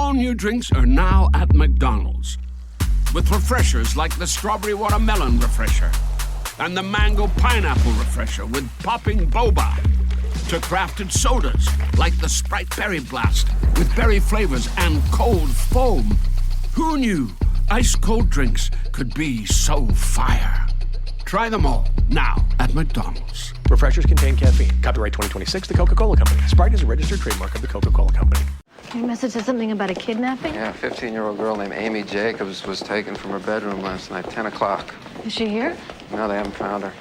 All new drinks are now at McDonald's. With refreshers like the Strawberry Watermelon Refresher and the Mango Pineapple Refresher with popping boba. To crafted sodas like the Sprite Berry Blast with berry flavors and cold foam. Who knew ice cold drinks could be so fire? Try them all now at McDonald's. Refreshers contain caffeine. Copyright 2026, The Coca-Cola Company. Sprite is a registered trademark of The Coca-Cola Company. Your message said something about a kidnapping? Yeah, a 15-year-old girl named Amy Jacobs was taken from her bedroom last night, 10 o'clock. Is she here? No, they haven't found her.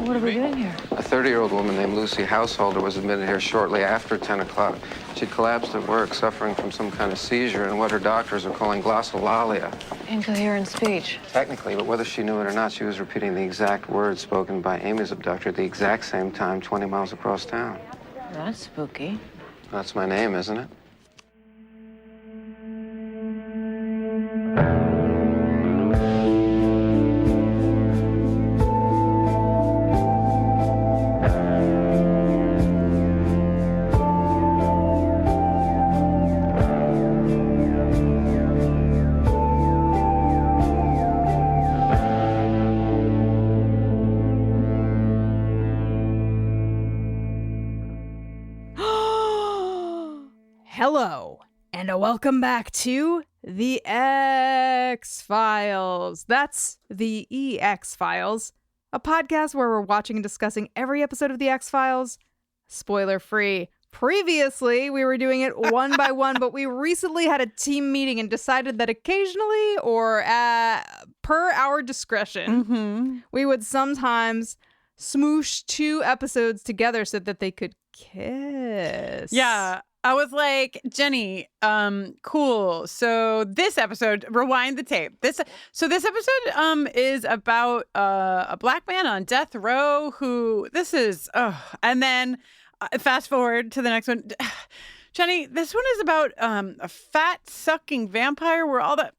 What are we doing here? A 30-year-old woman named Lucy Householder was admitted here shortly after 10 o'clock. She collapsed at work, suffering from some kind of seizure and what her doctors are calling glossolalia. Incoherent speech. Technically, but whether she knew it or not, she was repeating the exact words spoken by Amy's abductor at the exact same time 20 miles across town. That's spooky. That's my name, isn't it? Hello, and welcome back to The X-Files. That's the EX-Files, a podcast where we're watching and discussing every episode of The X-Files, spoiler-free. Previously, we were doing it one by one, but we recently had a team meeting and decided that occasionally, or per our discretion, we would sometimes smoosh two episodes together so that they could kiss. Yeah. I was like, Jenny, cool. So this episode, rewind the tape. This episode is about a black man on death row and then fast forward to the next one. Jenny, this one is about a fat sucking vampire where all that,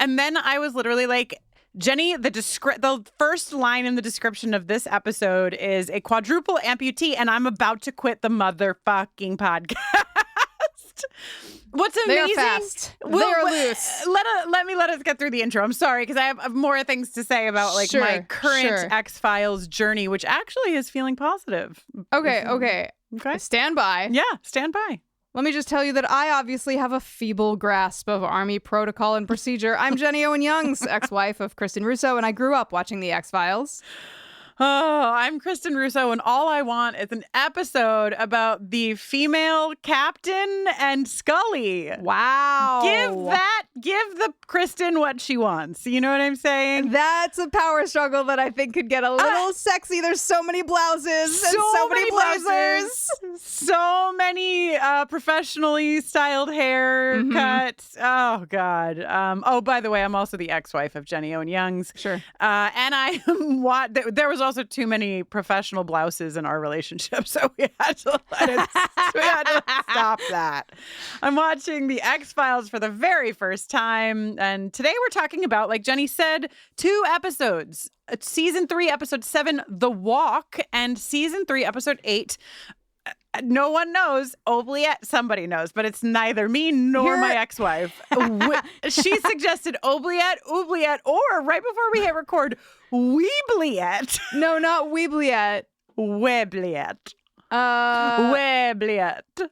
and then I was literally like, Jenny, the first line in the description of this episode is a quadruple amputee, and I'm about to quit the motherfucking podcast. What's amazing? They are fast. They are loose. Let us get through the intro. I'm sorry, because I have more things to say about my current X-Files journey, which actually is feeling positive. Okay. Stand by. Yeah, stand by. Let me just tell you that I obviously have a feeble grasp of Army protocol and procedure. I'm Jenny Owen Young's ex-wife of Kristin Russo, and I grew up watching The X-Files. Oh, I'm Kristin Russo, and all I want is an episode about the female captain and Scully. Wow. Give the Kristin what she wants. You know what I'm saying? That's a power struggle that I think could get a little sexy. There's so many blouses and so many blazers. So many professionally styled haircuts. Oh, God. Oh, by the way, I'm also the ex-wife of Jenny Owen Young's. Sure. And I there was also too many professional blouses in our relationship, so we had to stop that. I'm watching The X-Files for the very first time, and today we're talking about, like Jenny said, 2 episodes. Season 3, episode 7, The Walk, and season 3, episode 8, no one knows. Oubliette, somebody knows, but it's neither me nor my ex-wife. She suggested Oubliette, or right before we hit record, Weebliette. No, not Weebliette. Webliette. Webliette.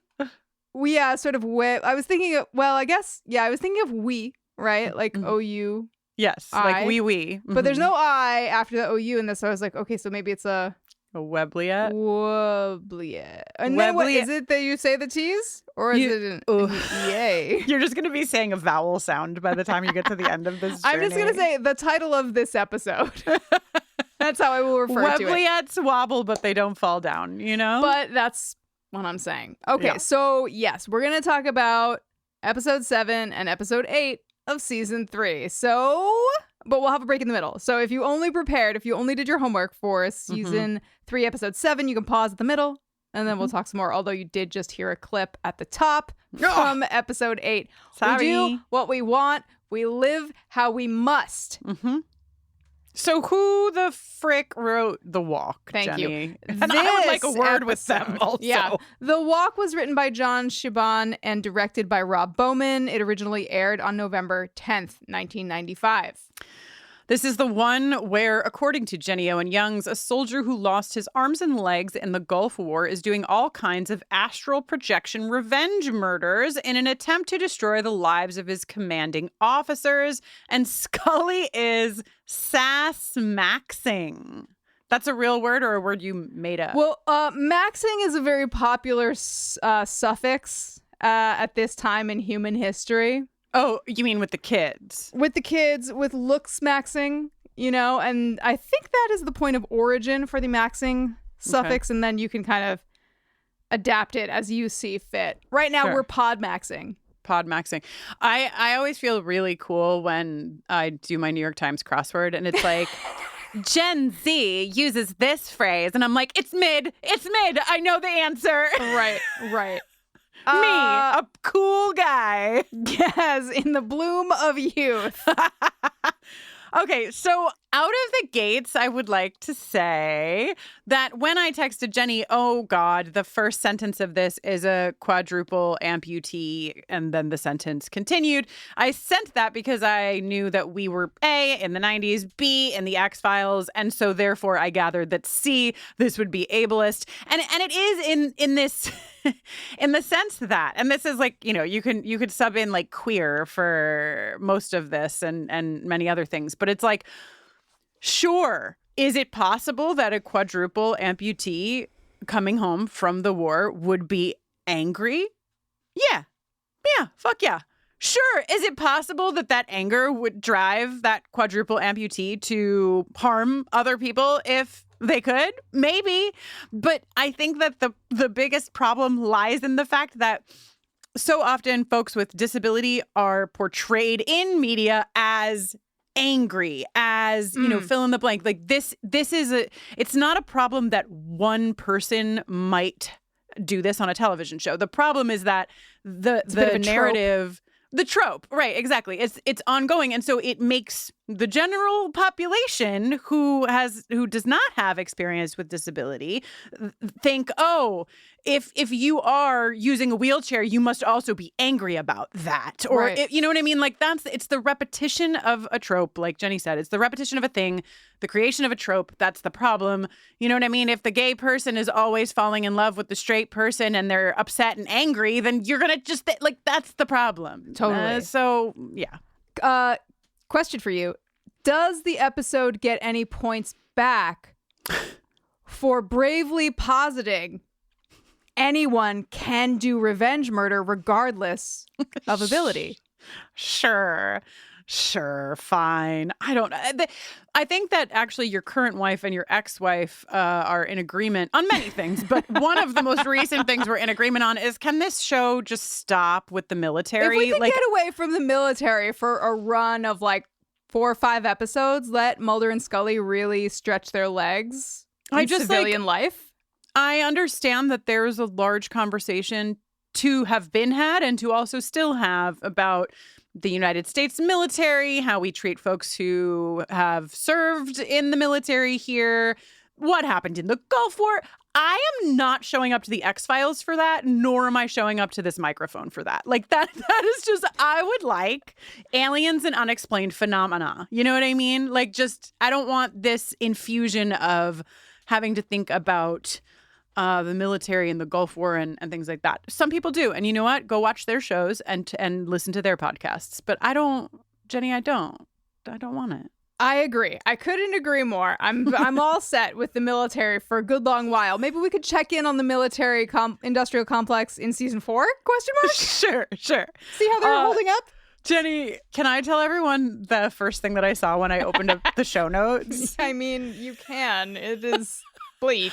Yeah, sort of. I was thinking of, I was thinking of we, right? Like O-U. Yes, like wee. But there's no I after the O-U in this, so I was like, okay, so maybe it's a Webliette. And then what is it that you say the T's? Or is it an yay? You're just going to be saying a vowel sound by the time you get to the end of this journey. I'm just going to say the title of this episode. That's how I will refer to it. Webliettes wobble, but they don't fall down, you know? But that's what I'm saying. Okay, so yes, we're going to talk about episode 7 and episode 8 of season 3. But we'll have a break in the middle. So if you only did your homework for season 3, episode 7, you can pause at the middle, and then we'll talk some more. Although you did just hear a clip at the top from episode 8. Sorry. We do what we want. We live how we must. So who the frick wrote The Walk, Thank you. Jenny? And I would like a This word with them episode- also. Yeah. The Walk was written by John Shiban and directed by Rob Bowman. It originally aired on November 10th, 1995. This is the one where, according to Jenny Owen Youngs, a soldier who lost his arms and legs in the Gulf War is doing all kinds of astral projection revenge murders in an attempt to destroy the lives of his commanding officers. And Scully is sass-maxing. That's a real word or a word you made up? Well, maxing is a very popular suffix at this time in human history. Oh, you mean with the kids? With the kids, with looks maxing, and I think that is the point of origin for the maxing suffix, and then you can kind of adapt it as you see fit. Right now, Sure. we're pod maxing. Pod maxing. I always feel really cool when I do my New York Times crossword and it's like, Gen Z uses this phrase. And I'm like, it's mid. I know the answer. Right. Me, a cool guy. Yes, in the bloom of youth. Okay, so out of the gates, I would like to say that when I texted Jenny, oh God, the first sentence of this is a quadruple amputee, and then the sentence continued. I sent that because I knew that we were A, in the 90s, B, in the X-Files, and so therefore I gathered that C, this would be ableist. And it is in this... in the sense that, and this is like, you could sub in like queer for most of this and many other things, but it's like, sure, is it possible that a quadruple amputee coming home from the war would be angry? Yeah, fuck yeah. Sure, is it possible that anger would drive that quadruple amputee to harm other people if they could? Maybe. But I think that the biggest problem lies in the fact that so often folks with disability are portrayed in media as angry, as, fill in the blank. Like this is it's not a problem that one person might do this on a television show. The problem is that the narrative... The trope, right, exactly. It's ongoing. And so it makes the general population who does not have experience with disability think, oh, if you are using a wheelchair, you must also be angry about that. Or, right. You know what I mean? Like it's the repetition of a trope, like Jenny said. It's the repetition of a thing, the creation of a trope. That's the problem. You know what I mean? If the gay person is always falling in love with the straight person and they're upset and angry, then you're going to just, that's the problem. Totally. So, yeah. Question for you. Does the episode get any points back for bravely positing anyone can do revenge murder regardless of ability? Sure, fine. I think that actually your current wife and your ex-wife are in agreement on many things, but one of the most recent things we're in agreement on is, can this show just stop with the military? If we could get away from the military for a run of 4 or 5 episodes, let Mulder and Scully really stretch their legs in civilian life. I understand that there's a large conversation to have been had and to also still have about the United States military, how we treat folks who have served in the military here, what happened in the Gulf War. I am not showing up to the X-Files for that, nor am I showing up to this microphone for that. That is just, I would like aliens and unexplained phenomena. You know what I mean? I don't want this infusion of having to think about the military and the Gulf War and things like that. Some people do. And you know what? Go watch their shows and listen to their podcasts. But I don't, Jenny, I don't want it. I agree. I couldn't agree more. I'm all set with the military for a good long while. Maybe we could check in on the military industrial complex in season 4? Question mark? Sure. See how they're holding up? Jenny, can I tell everyone the first thing that I saw when I opened up the show notes? I mean, you can. It is bleak.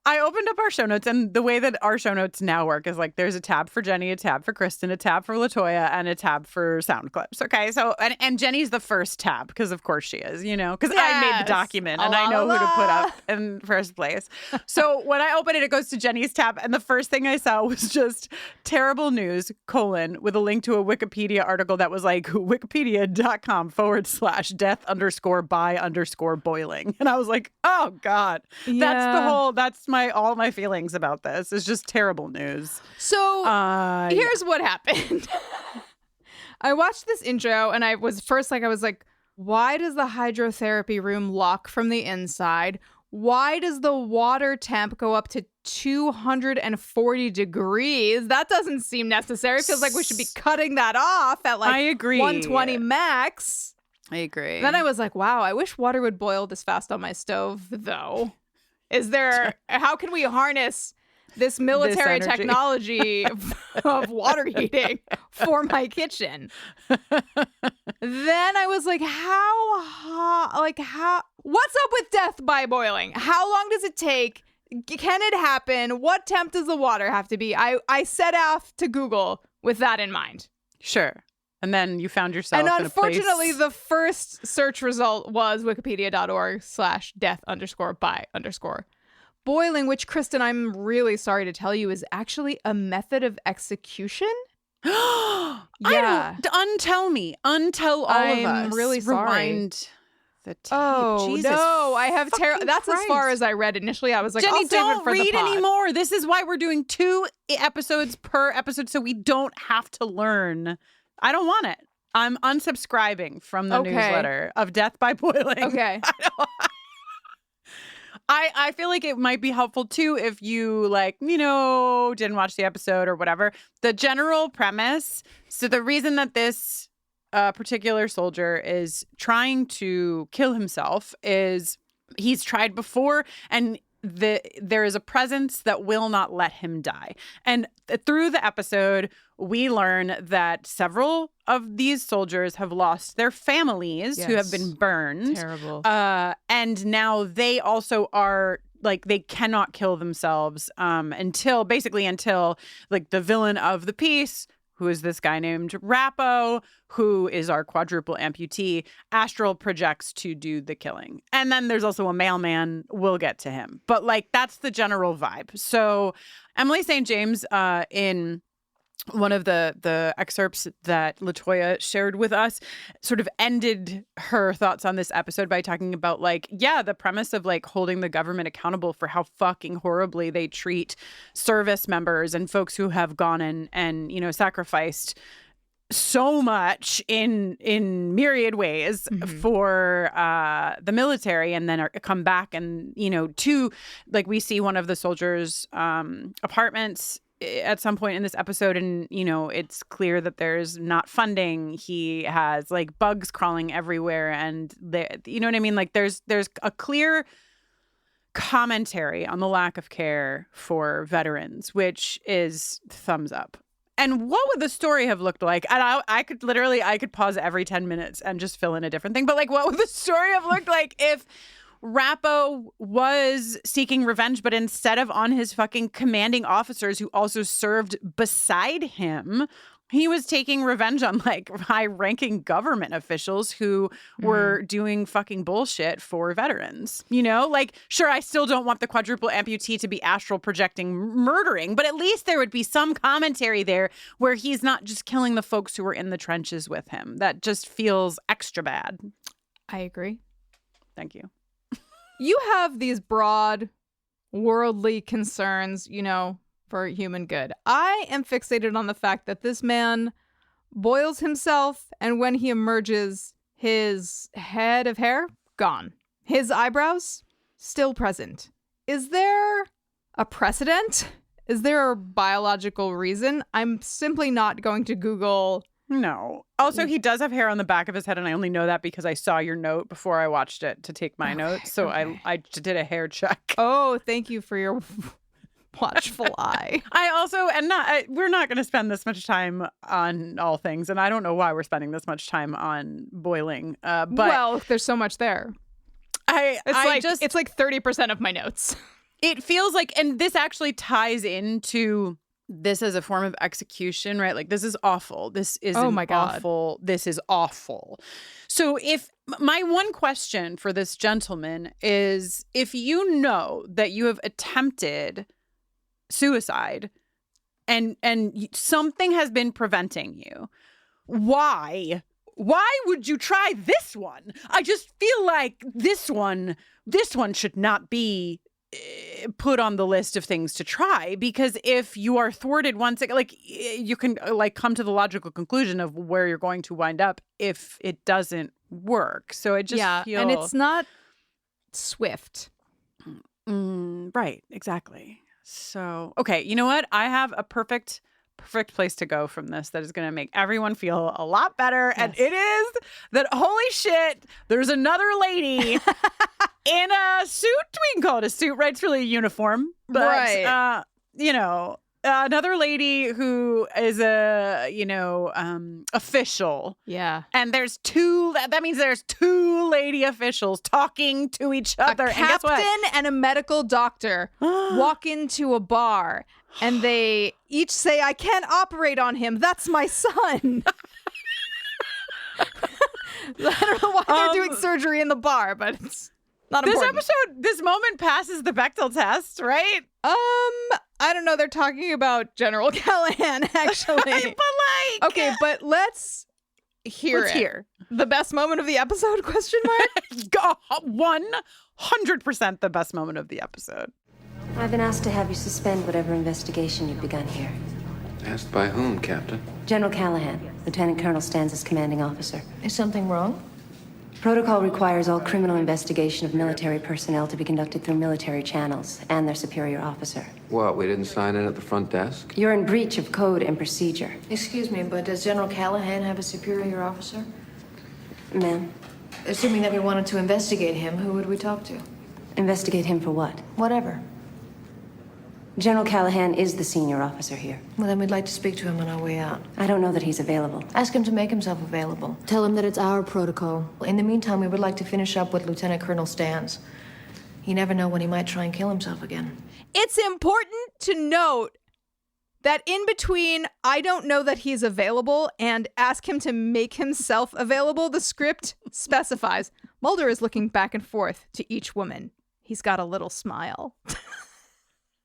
I opened up our show notes, and the way that our show notes now work is like there's a tab for Jenny, a tab for Kristin, a tab for Latoya, and a tab for sound clips. Okay, so and Jenny's the first tab because of course she is, because I made the document and I know who to put up in first place. So when I opened it goes to Jenny's tab, and the first thing I saw was just terrible news, with a link to a Wikipedia article that was like wikipedia.com/death_by_boiling. And I was like, oh God, that's all my feelings about this. It's just terrible news. So here's what happened. I watched this intro and I was like, why does the hydrotherapy room lock from the inside? Why does the water temp go up to 240 degrees? That doesn't seem necessary. It feels like we should be cutting that off at I agree. 120 max. I agree. Then I was like, wow, I wish water would boil this fast on my stove, though. How can we harness this military technology of water heating for my kitchen? Then I was like, what's up with death by boiling? How long does it take? Can it happen? What temp does the water have to be? I set off to Google with that in mind. Sure. And then you found yourself and in a place. unfortunately, the first search result was wikipedia.org/death_by_boiling, which, Kristin, I'm really sorry to tell you, is actually a method of execution. Untell me. Untell all of us. I'm really sorry. Rewind the tape. Oh, Jesus no. I have That's Christ. as far as I read initially. I was like, Jenny, I'll save don't it for read the pod. anymore. This is why we're doing 2 episodes per episode, so we don't have to learn. I don't want it. I'm unsubscribing from the newsletter of Death by Boiling. Okay. I feel like it might be helpful too if you didn't watch the episode or whatever. The general premise. So the reason that this particular soldier is trying to kill himself is he's tried before, and there is a presence that will not let him die. And through the episode, we learn that several of these soldiers have lost their families who have been burned. Terrible. And now they also are they cannot kill themselves until the villain of the piece, who is this guy named Rappo, who is our quadruple amputee, astral projects to do the killing. And then there's also a mailman. We'll get to him. But that's the general vibe. So Emily St. James in one of the excerpts that Latoya shared with us sort of ended her thoughts on this episode by talking about the premise of holding the government accountable for how fucking horribly they treat service members and folks who have gone and sacrificed so much in myriad ways for the military, and then come back and we see one of the soldiers' apartments at some point in this episode, and it's clear that there's not funding. He has bugs crawling everywhere, and you know what I mean. There's a clear commentary on the lack of care for veterans, which is thumbs up. And what would the story have looked like? And I could pause every 10 minutes and just fill in a different thing. But what would the story have looked like if Rappo was seeking revenge, but instead of on his fucking commanding officers who also served beside him, he was taking revenge on high-ranking government officials who were doing fucking bullshit for veterans. Sure, I still don't want the quadruple amputee to be astral projecting murdering, but at least there would be some commentary there where he's not just killing the folks who were in the trenches with him. That just feels extra bad. I agree. Thank you. You have these broad worldly concerns, for human good. I am fixated on the fact that this man boils himself, and when he emerges, his head of hair gone. His eyebrows still present. Is there a precedent? Is there a biological reason? I'm simply not going to Google. No. Also, he does have hair on the back of his head, and I only know that because I saw your note before I watched it to take my notes. So I did a hair check. Oh, thank you for your watchful eye. We're not going to spend this much time on all things, and I don't know why we're spending this much time on boiling. But there's so much there. It's 30% of my notes. it feels like, and this actually ties into this as a form of execution, right? Like, this is awful. This is awful. This is awful. So if my one question for this gentleman is, if you know that you have attempted suicide and something has been preventing you, why would you try this one? I just feel like this one should not be put on the list of things to try, because if you are thwarted once, like, you can like come to the logical conclusion of where you're going to wind up if it doesn't work. So it just feel... and it's not swift. Right, exactly. So, okay, you know what? I have a perfect place to go from this that is going to make everyone feel a lot better. Yes. And it is that, holy shit, there's another lady in a suit. We can call it a suit, right? It's really a uniform. But, right. Another lady who is a, official. Yeah. And there's that means there's two lady officials talking to each other. A captain and a medical doctor walk into a bar and they each say, "I can't operate on him. That's my son." I don't know why they're doing surgery in the bar, but it's not important. This moment passes the Bechdel test, right? I don't know. They're talking about General Callahan, actually. Okay, but let's hear the best moment of the episode, question mark? 100% the best moment of the episode. I've been asked to have you suspend whatever investigation you've begun here. Asked by whom, Captain? General Callahan, Lieutenant Colonel stands as commanding officer. Is something wrong? Protocol requires all criminal investigation of military personnel to be conducted through military channels and their superior officer. What, we didn't sign in at the front desk? You're in breach of code and procedure. Excuse me, but does General Callahan have a superior officer? Ma'am? Assuming that we wanted to investigate him, who would we talk to? Investigate him for what? Whatever. General Callahan is the senior officer here. Well, then we'd like to speak to him on our way out. I don't know that he's available. Ask him to make himself available. Tell him that it's our protocol. In the meantime, we would like to finish up with Lieutenant Colonel Stans. You never know when he might try and kill himself again. It's important to note that in between, "I don't know that he's available" and "ask him to make himself available," the script specifies Mulder is looking back and forth to each woman. He's got a little smile.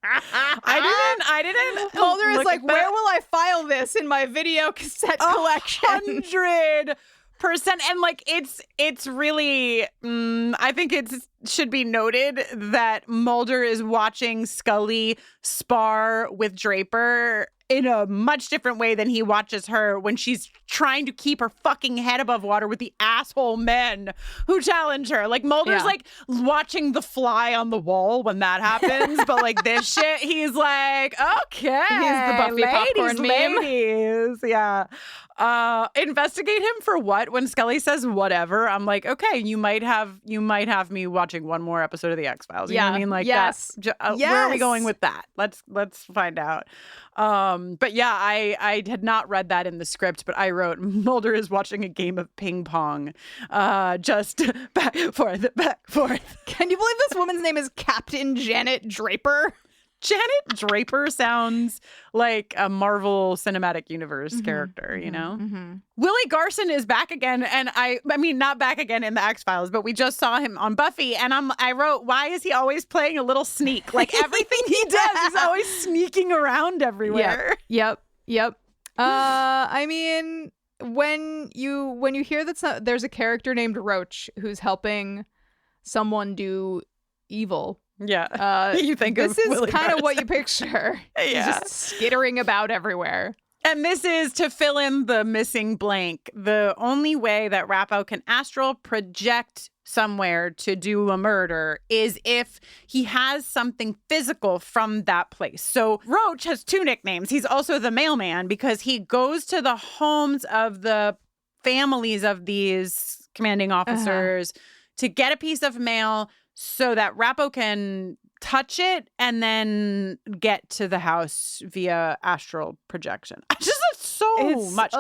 I didn't. Mulder is like, "Where will I file this in my video cassette collection?" 100%. And like, it's really, I think it should be noted that Mulder is watching Scully spar with Draper in a much different way than he watches her when she's trying to keep her fucking head above water with the asshole men who challenge her. Like, Mulder's like watching the fly on the wall when that happens, but like this shit, he's like, okay, he's the Buffy popcorn meme. Ladies. Yeah. Investigate him for what? When Scully says whatever, I'm like, okay, you might have me watching one more episode of the X-Files. You know what I mean? Like, yes. Where are we going with that? Let's find out. But yeah, I had not read that in the script, but I wrote, Mulder is watching a game of ping pong, just back, forth. Can you believe this woman's name is Captain Janet Draper? Janet Draper sounds like a Marvel Cinematic Universe character, you know? Willie Garson is back again, and I mean, not back again in the X-Files, but we just saw him on Buffy, and I wrote, why is he always playing a little sneak? Like, everything he does, he's always sneaking around everywhere. Yep. I mean, when you hear that there's a character named Roach who's helping someone do evil. Yeah. You think this of is Willie kind of Garson. what you picture. Yeah. Just skittering about everywhere. And this is to fill in the missing blank. The only way that Rappo can astral project somewhere to do a murder is if he has something physical from that place. So Roach has two nicknames. He's also the mailman because he goes to the homes of the families of these commanding officers to get a piece of mail so that Rappo can touch it and then get to the house via astral projection. It's so much.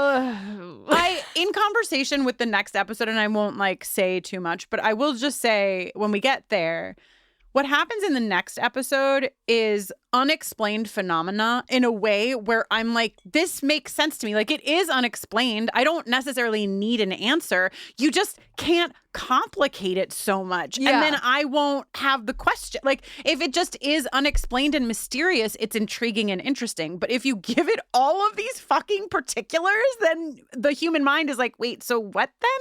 In conversation with the next episode, and I won't like say too much, but I will just say when we get there, What happens in the next episode is unexplained phenomena in a way where I'm like, this makes sense to me. Like, it is unexplained. I don't necessarily need an answer. You just can't complicate it so much. Yeah. And then I won't have the question. Like, if it just is unexplained and mysterious, it's intriguing and interesting. But if you give it all of these fucking particulars, then the human mind is like, wait, so what then?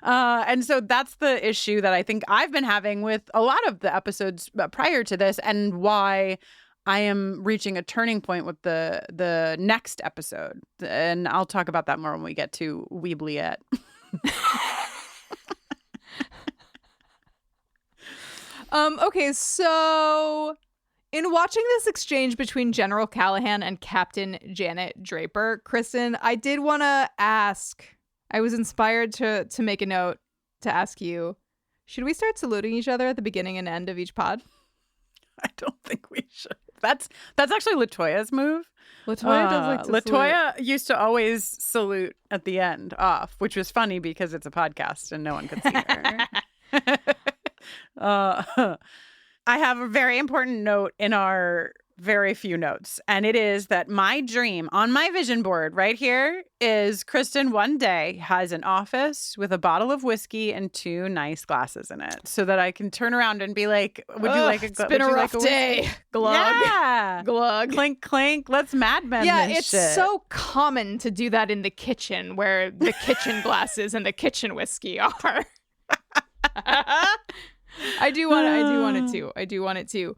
And so that's the issue that I think I've been having with a lot of the episodes prior to this, and why I am reaching a turning point with the next episode. And I'll talk about that more when we get to Oubliette. Okay, so in watching this exchange between General Callahan and Captain Janet Draper, Kristin, I did want to ask, I was inspired to make a note to ask you, should we start saluting each other at the beginning and end of each pod? I don't think we should. That's actually LaToya's move. LaToya does like to LaToya used to always salute at the end off, which was funny because it's a podcast and no one could see her. I have a very important note in our very few notes, and it is that my dream on my vision board right here is Kristin one day has an office with a bottle of whiskey and 2 nice glasses in it, so that I can turn around and be like, would you like a it's been a rough day. Glug. Yeah. Glug. Clink, clink. Let's Mad Men Yeah, this it's shit. so common to do that in the kitchen, where the kitchen glasses and the kitchen whiskey are. I do want it too.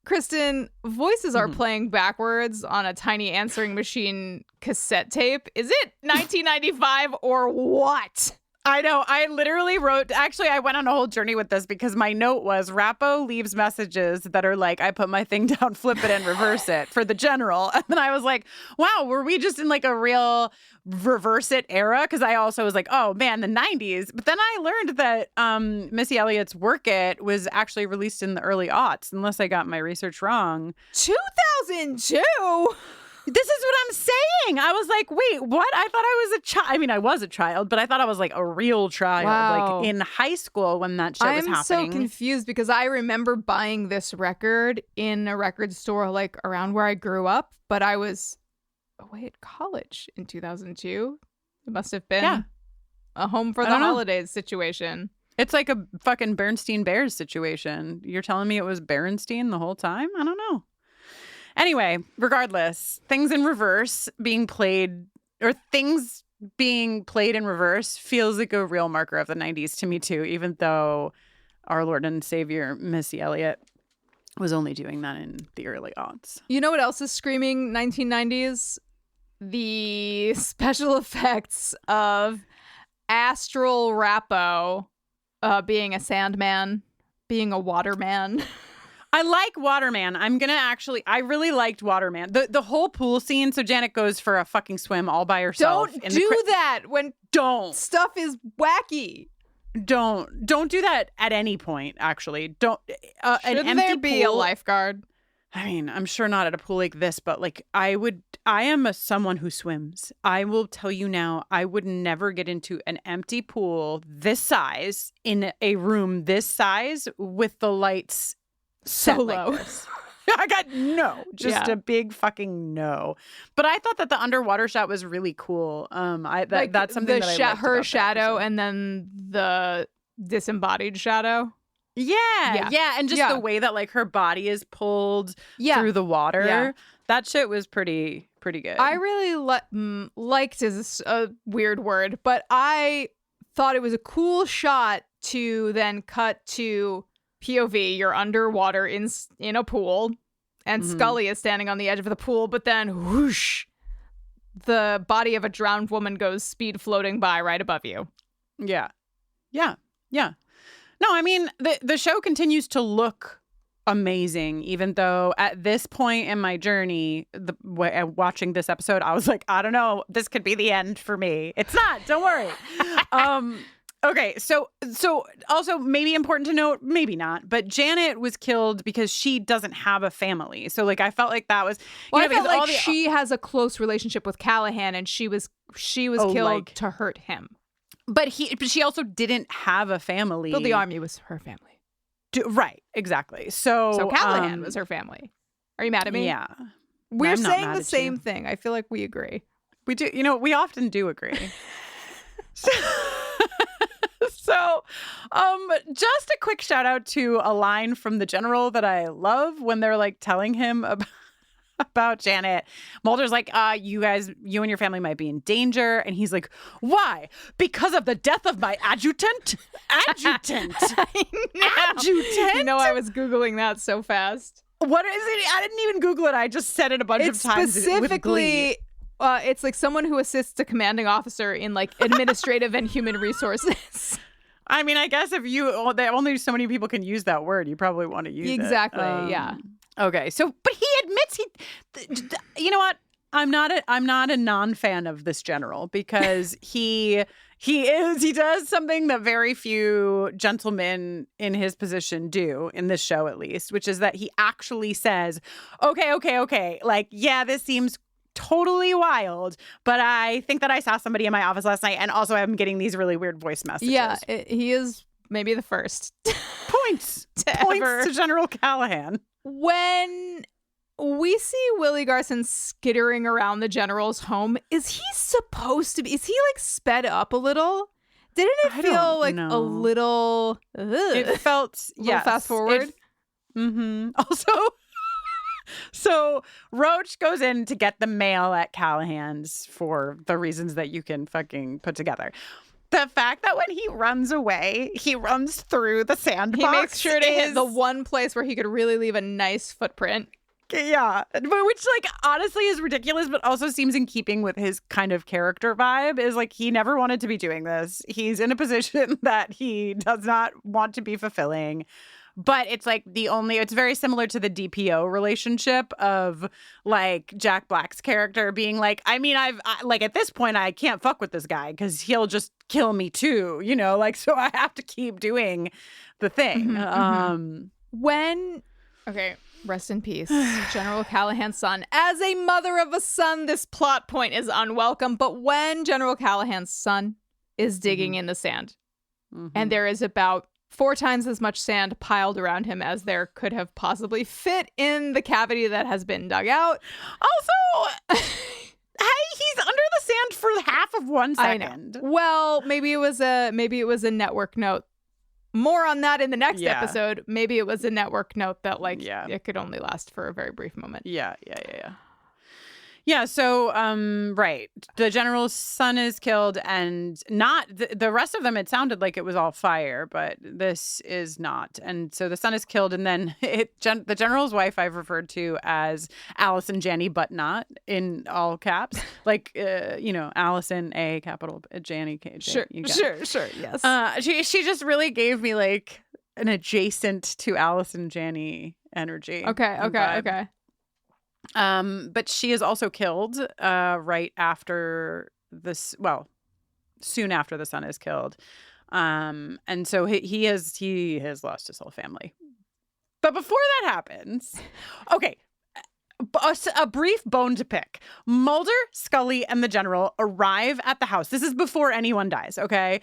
Kristin, voices are playing backwards on a tiny answering machine cassette tape. Is it 1995 or what? I know. I literally wrote, actually, I went on a whole journey with this because my note was Rappo leaves messages that are like, I put my thing down, flip it and reverse it for the general. And then I was like, wow, were we just in like a real reverse it era? Because I also was like, oh man, the 90s. But then I learned that Missy Elliott's Work It was actually released in the early aughts, unless I got my research wrong. 2002? This is what I'm saying. I was like, wait, what? I thought I was a child. I mean, I was a child, but I thought I was like a real child, Wow. like in high school when that shit was happening. I'm so confused because I remember buying this record in a record store like around where I grew up, but I was away at college in 2002. It must have been a home for the holidays situation. It's like a fucking Bernstein Bears situation. You're telling me it was Berenstein the whole time? I don't know. Anyway, regardless, things in reverse being played, or things being played in reverse, feels like a real marker of the 90s to me too, even though our Lord and Savior, Missy Elliott, was only doing that in the early aughts. You know what else is screaming 1990s? The special effects of Astral Rappo being a Sandman, being a Waterman. I like Waterman. I really liked Waterman. The whole pool scene. So Janet goes for a fucking swim all by herself. Don't do that when stuff is wacky. Don't do that at any point, actually. Don't. Shouldn't there be a lifeguard? I mean, I'm sure not at a pool like this, but like I am someone who swims. I will tell you now, I would never get into an empty pool this size in a room this size with the lights so low. Like I got a big fucking no. But I thought that the underwater shot was really cool. That's something that I liked her about shadow and then the disembodied shadow. Yeah, and just the way that like her body is pulled through the water. Yeah. That shit was pretty good. I really liked is a weird word, but I thought it was a cool shot to then cut to POV, you're underwater in a pool, and Scully is standing on the edge of the pool, but then whoosh, the body of a drowned woman goes speed floating by right above you. Yeah. No, I mean, the show continues to look amazing, even though at this point in my journey, watching this episode, I was like, I don't know, this could be the end for me. It's not, don't worry. Okay, so also maybe important to note, maybe not, but Janet was killed because she doesn't have a family. So like I felt like that was I felt like she has a close relationship with Callahan, and she was killed to hurt him. But she also didn't have a family. But the army was her family. Right, exactly. So Callahan was her family. Are you mad at me? Yeah. We're I'm not saying mad the at same you. thing. I feel like we agree. We do. We often do agree. So, just a quick shout out to a line from the general that I love when they're like telling him about Janet. Mulder's like, you and your family might be in danger. And he's like, why? Because of the death of my adjutant? Adjutant. Adjutant? I was Googling that so fast. What is it? I didn't even Google it. I just said it a bunch of times. Specifically, it's like someone who assists a commanding officer in like administrative and human resources. I mean, I guess if only so many people can use that word, you probably want to use it. Exactly. Yeah. Okay. So, but he admits you know what? I'm not a non-fan of this general because he does something that very few gentlemen in his position do in this show, at least, which is that he actually says, okay. Like, yeah, this seems totally wild, but I think that I saw somebody in my office last night, and also I'm getting these really weird voice messages. Yeah, he is maybe the first. Points to General Callahan. When we see Willie Garson skittering around the general's home, is he supposed to be? Is he like sped up a little? Didn't it feel like a little? It felt fast forward. Also. So Roach goes in to get the mail at Callahan's for the reasons that you can fucking put together. The fact that when he runs away, he runs through the sandbox. He makes sure to hit the one place where he could really leave a nice footprint. Yeah, but which like honestly is ridiculous, but also seems in keeping with his kind of character vibe. Is like he never wanted to be doing this. He's in a position that he does not want to be fulfilling. But it's like it's very similar to the DPO relationship of like Jack Black's character being like, I mean, like at this point, I can't fuck with this guy because he'll just kill me too, like, so I have to keep doing the thing. Okay, rest in peace, General Callahan's son. As a mother of a son, this plot point is unwelcome. But when General Callahan's son is digging in the sand, and there is about 4 times as much sand piled around him as there could have possibly fit in the cavity that has been dug out. Also, hey, he's under the sand for half of 1 second. I know. Well, maybe it was a network note. More on that in the next episode. Maybe it was a network note that it could only last for a very brief moment. Yeah. Yeah, so, right. The general's son is killed, and not the rest of them, it sounded like it was all fire, but this is not. And so the son is killed, and then the general's wife I've referred to as Allison Janney Buttnut in all caps. Like, Allison, A, capital, Janney, K. Sure, yes. She just really gave me, like, an adjacent to Allison Janney energy. Okay. But she is also killed right after this. Well, soon after the son is killed, and so he has lost his whole family. But before that happens, okay, a brief bone to pick. Mulder, Scully, and the general arrive at the house. This is before anyone dies. Okay,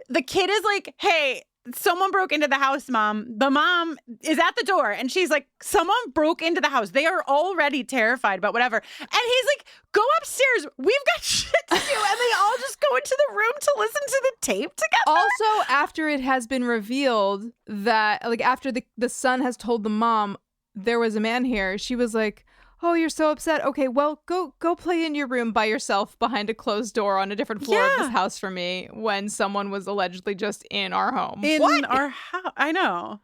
the kid is like, "Hey, someone broke into the house, Mom." The mom is at the door and she's like, someone broke into the house. They are already terrified about whatever. And he's like, go upstairs. We've got shit to do. And they all just go into the room to listen to the tape together. Also, after it has been revealed that, like, after the son has told the mom there was a man here, she was like, oh, you're so upset. Okay, well, go play in your room by yourself behind a closed door on a different floor of this house from me when someone was allegedly just in our home. Our house. I know.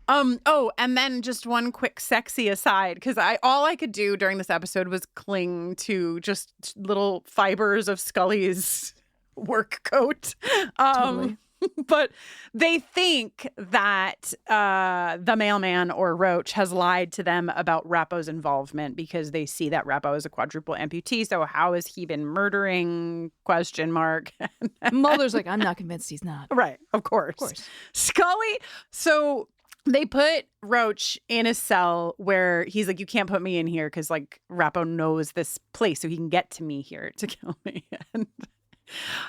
And then just one quick sexy aside, because all I could do during this episode was cling to just little fibers of Scully's work coat. Totally. But they think that the mailman or Roach has lied to them about Rappo's involvement because they see that Rappo is a quadruple amputee. So how has he been murdering? ? Mulder's like, I'm not convinced he's not. Right. Of course. Scully. So they put Roach in a cell where he's like, you can't put me in here because like Rappo knows this place so he can get to me here to kill me. And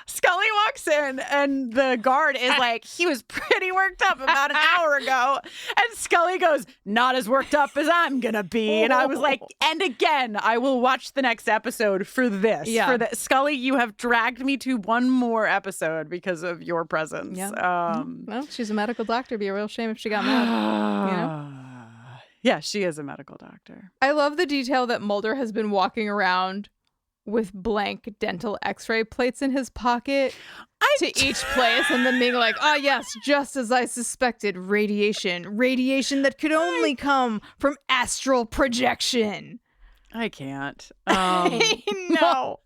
Scully walks in and the guard is like, he was pretty worked up about an hour ago. And Scully goes, not as worked up as I'm going to be. And I was like, and again, I will watch the next episode for this. Yeah. For the Scully, you have dragged me to one more episode because of your presence. Yeah. Well, she's a medical doctor. It'd be a real shame if she got mad. You know? Yeah, she is a medical doctor. I love the detail that Mulder has been walking around with blank dental x-ray plates in his pocket to each place and then being like, oh yes, just as I suspected, radiation that could only come from astral projection. I can't. No.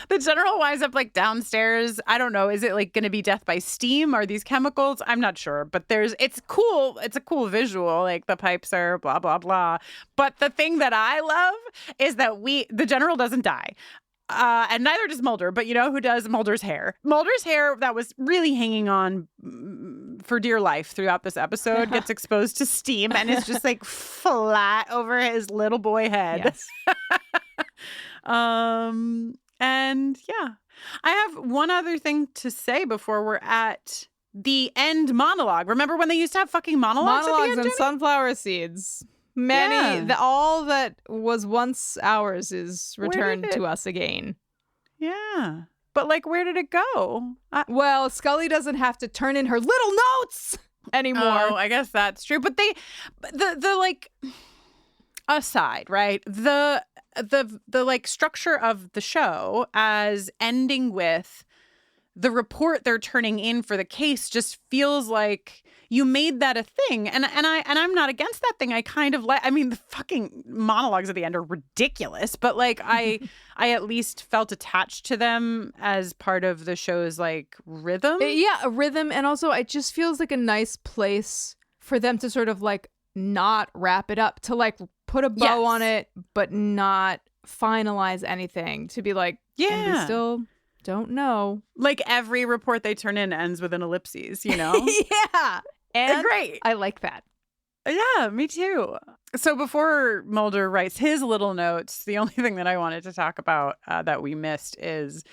The general winds up like downstairs. I don't know. Is it like going to be death by steam? Are these chemicals? I'm not sure. But it's cool. It's a cool visual. Like the pipes are blah, blah, blah. But the thing that I love is that the general doesn't die. And neither does Mulder. But you know who does? Mulder's hair. Mulder's hair that was really hanging on for dear life throughout this episode gets exposed to steam and is just like flat over his little boy head. Yes. And yeah, I have one other thing to say before we're at the end monologue. Remember when they used to have fucking monologues at the end, and Jenny? sunflower seeds. All that was once ours is returned to us again. Yeah. But like, where did it go? Well, Scully doesn't have to turn in her little notes anymore. Oh, I guess that's true. But the like aside, right? The like structure of the show as ending with the report they're turning in for the case just feels like you made that a thing. And I'm not against that thing. I kind of like, I mean, the fucking monologues at the end are ridiculous, but like I at least felt attached to them as part of the show's like rhythm. Yeah, a rhythm. And also it just feels like a nice place for them to sort of like not wrap it up, to like put a bow on it, but not finalize anything, to be like, and we still don't know. Like every report they turn in ends with an ellipses, you know? Yeah. And great. I like that. Yeah, me too. So before Mulder writes his little notes, the only thing that I wanted to talk about that we missed is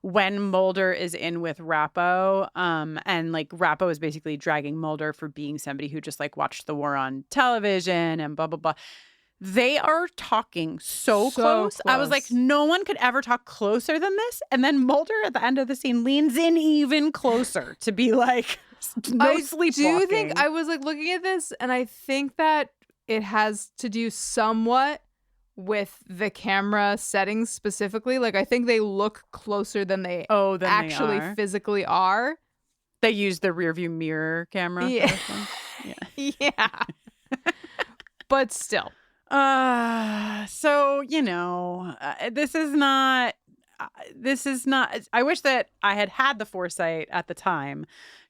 when Mulder is in with Rappo, and like Rappo is basically dragging Mulder for being somebody who just like watched the war on television and blah, blah, blah. They are talking so close. I was like, no one could ever talk closer than this. And then Mulder at the end of the scene leans in even closer to be like, no sleepwalking. I do think, I was like looking at this and I think that it has to do somewhat with the camera settings specifically. Like I think they look closer than they actually physically are. They use the rear view mirror camera. Yeah. Yeah. But still. So, you know, this is not, I wish that I had the foresight at the time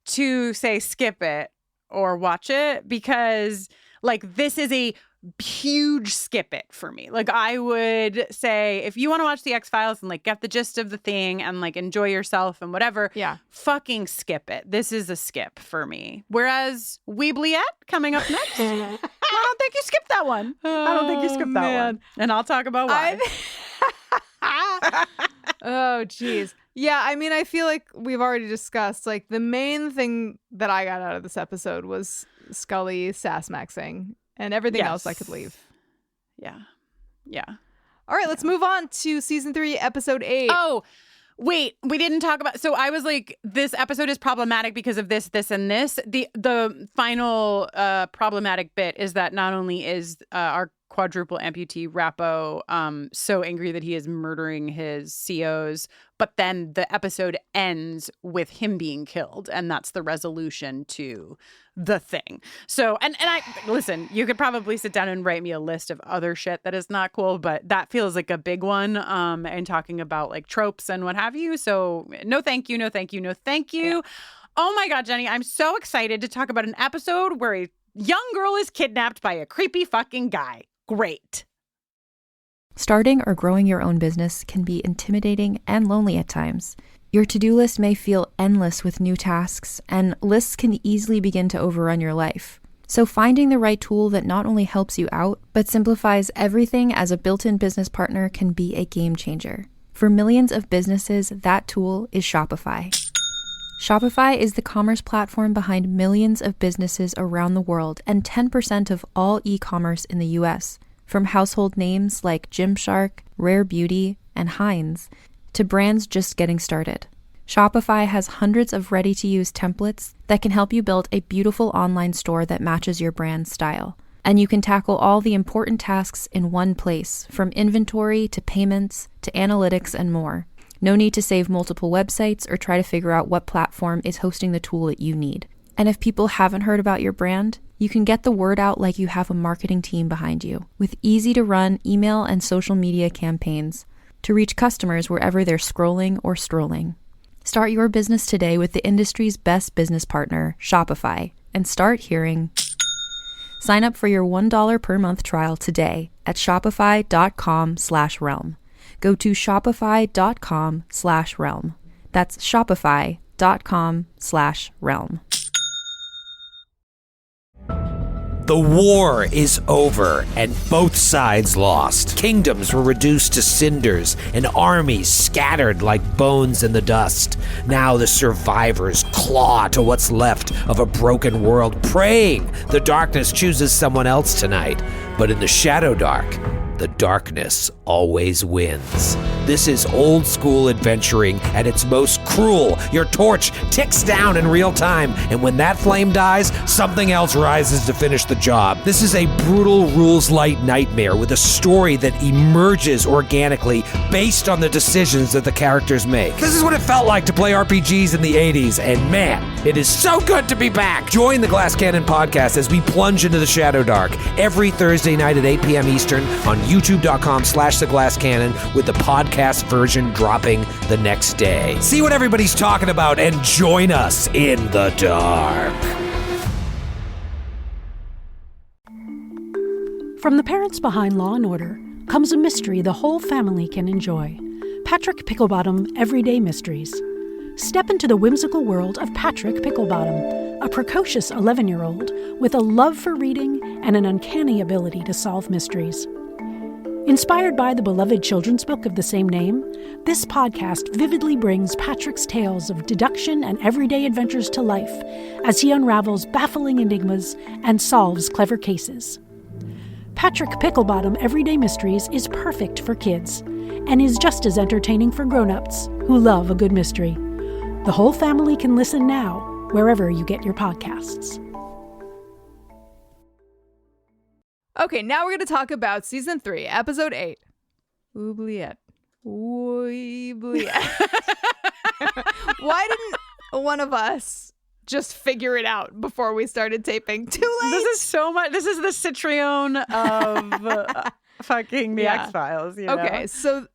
to say skip it or watch it, because like this is a huge skip it for me. Like I would say, if you want to watch the X-Files and like get the gist of the thing and like enjoy yourself and whatever, fucking skip it. This is a skip for me. Whereas Oubliette coming up next, I don't think you skipped that one. One. And I'll talk about why. Oh, geez. Yeah, I mean, I feel like we've already discussed, like, the main thing that I got out of this episode was Scully sass-maxing, and everything else I could leave. Yeah. All right, let's move on to season 3, episode 8. Oh, wait, we didn't talk about, so I was like, this episode is problematic because of this, this, and this. The final problematic bit is that not only is our quadruple amputee Rappo so angry that he is murdering his COs, but then the episode ends with him being killed, and that's the resolution to the thing. So, and I listen, you could probably sit down and write me a list of other shit that is not cool, but that feels like a big one, and talking about like tropes and what have you. So no thank you. Yeah. Oh my God, Jenny, I'm so excited to talk about an episode where a young girl is kidnapped by a creepy fucking guy. Great. Starting or growing your own business can be intimidating and lonely at times. Your to-do list may feel endless with new tasks, and lists can easily begin to overrun your life. So finding the right tool that not only helps you out, but simplifies everything as a built-in business partner can be a game changer. For millions of businesses, that tool is Shopify. Shopify is the commerce platform behind millions of businesses around the world and 10% of all e-commerce in the US. From household names like Gymshark, Rare Beauty, and Heinz, to brands just getting started. Shopify has hundreds of ready-to-use templates that can help you build a beautiful online store that matches your brand's style. And you can tackle all the important tasks in one place, from inventory to payments to analytics and more. No need to save multiple websites or try to figure out what platform is hosting the tool that you need. And if people haven't heard about your brand, you can get the word out like you have a marketing team behind you, with easy-to-run email and social media campaigns to reach customers wherever they're scrolling or strolling. Start your business today with the industry's best business partner, Shopify, and start hearing. Sign up for your $1 per month trial today at shopify.com/realm. Go to shopify.com/realm. That's shopify.com/realm. The war is over, and both sides lost. Kingdoms were reduced to cinders, and armies scattered like bones in the dust. Now the survivors claw to what's left of a broken world, praying the darkness chooses someone else tonight. But in the Shadow Dark, the darkness always wins. This is old school adventuring at its most cruel. Your torch ticks down in real time, and when that flame dies, something else rises to finish the job. This is a brutal rules-light nightmare with a story that emerges organically based on the decisions that the characters make. This is what it felt like to play RPGs in the 80s, and man, it is so good to be back. Join the Glass Cannon podcast as we plunge into the Shadow Dark every Thursday night at 8 p.m. Eastern on youtube.com/theglasscannon, with the podcast version dropping the next day. See what everybody's talking about and join us in the dark. From the parents behind Law & Order comes a mystery the whole family can enjoy. Patrick Picklebottom Everyday Mysteries. Step into the whimsical world of Patrick Picklebottom, a precocious 11-year-old with a love for reading and an uncanny ability to solve mysteries. Inspired by the beloved children's book of the same name, this podcast vividly brings Patrick's tales of deduction and everyday adventures to life as he unravels baffling enigmas and solves clever cases. Patrick Picklebottom Everyday Mysteries is perfect for kids and is just as entertaining for grown-ups who love a good mystery. The whole family can listen now wherever you get your podcasts. Okay, now we're going to talk about Season 3, Episode 8. Oubliette. Oubliette. Why didn't one of us just figure it out before we started taping? Too late! This is so much. This is the Citrione of fucking The X-Files, you know? Okay, so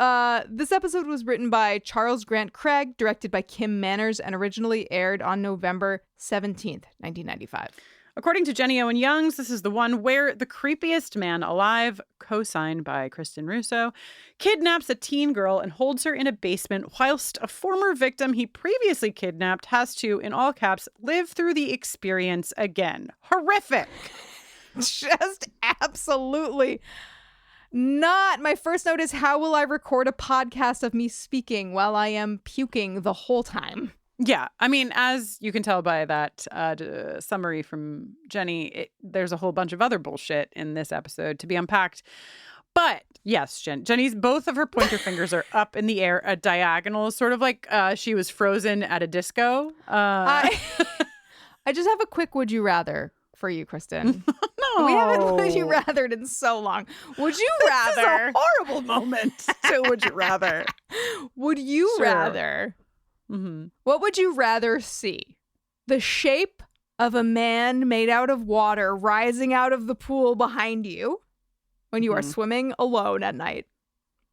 this episode was written by Charles Grant Craig, directed by Kim Manners, and originally aired on November 17th, 1995. According to Jenny Owen Youngs, this is the one where the creepiest man alive, co-signed by Kristin Russo, kidnaps a teen girl and holds her in a basement whilst a former victim he previously kidnapped has to, in all caps, live through the experience again. Horrific. Just absolutely not. My first note is, how will I record a podcast of me speaking while I am puking the whole time? Yeah, I mean, as you can tell by that summary from Jenny, there's a whole bunch of other bullshit in this episode to be unpacked. But yes, Jenny's, both of her pointer fingers are up in the air at diagonals, sort of like she was frozen at a disco. I just have a quick would you rather for you, Kristin. No. We haven't would you rathered in so long. Would you rather? This is a horrible moment to would you rather. Would you Sure. rather? Mm-hmm. What would you rather see? The shape of a man made out of water rising out of the pool behind you when you are swimming alone at night?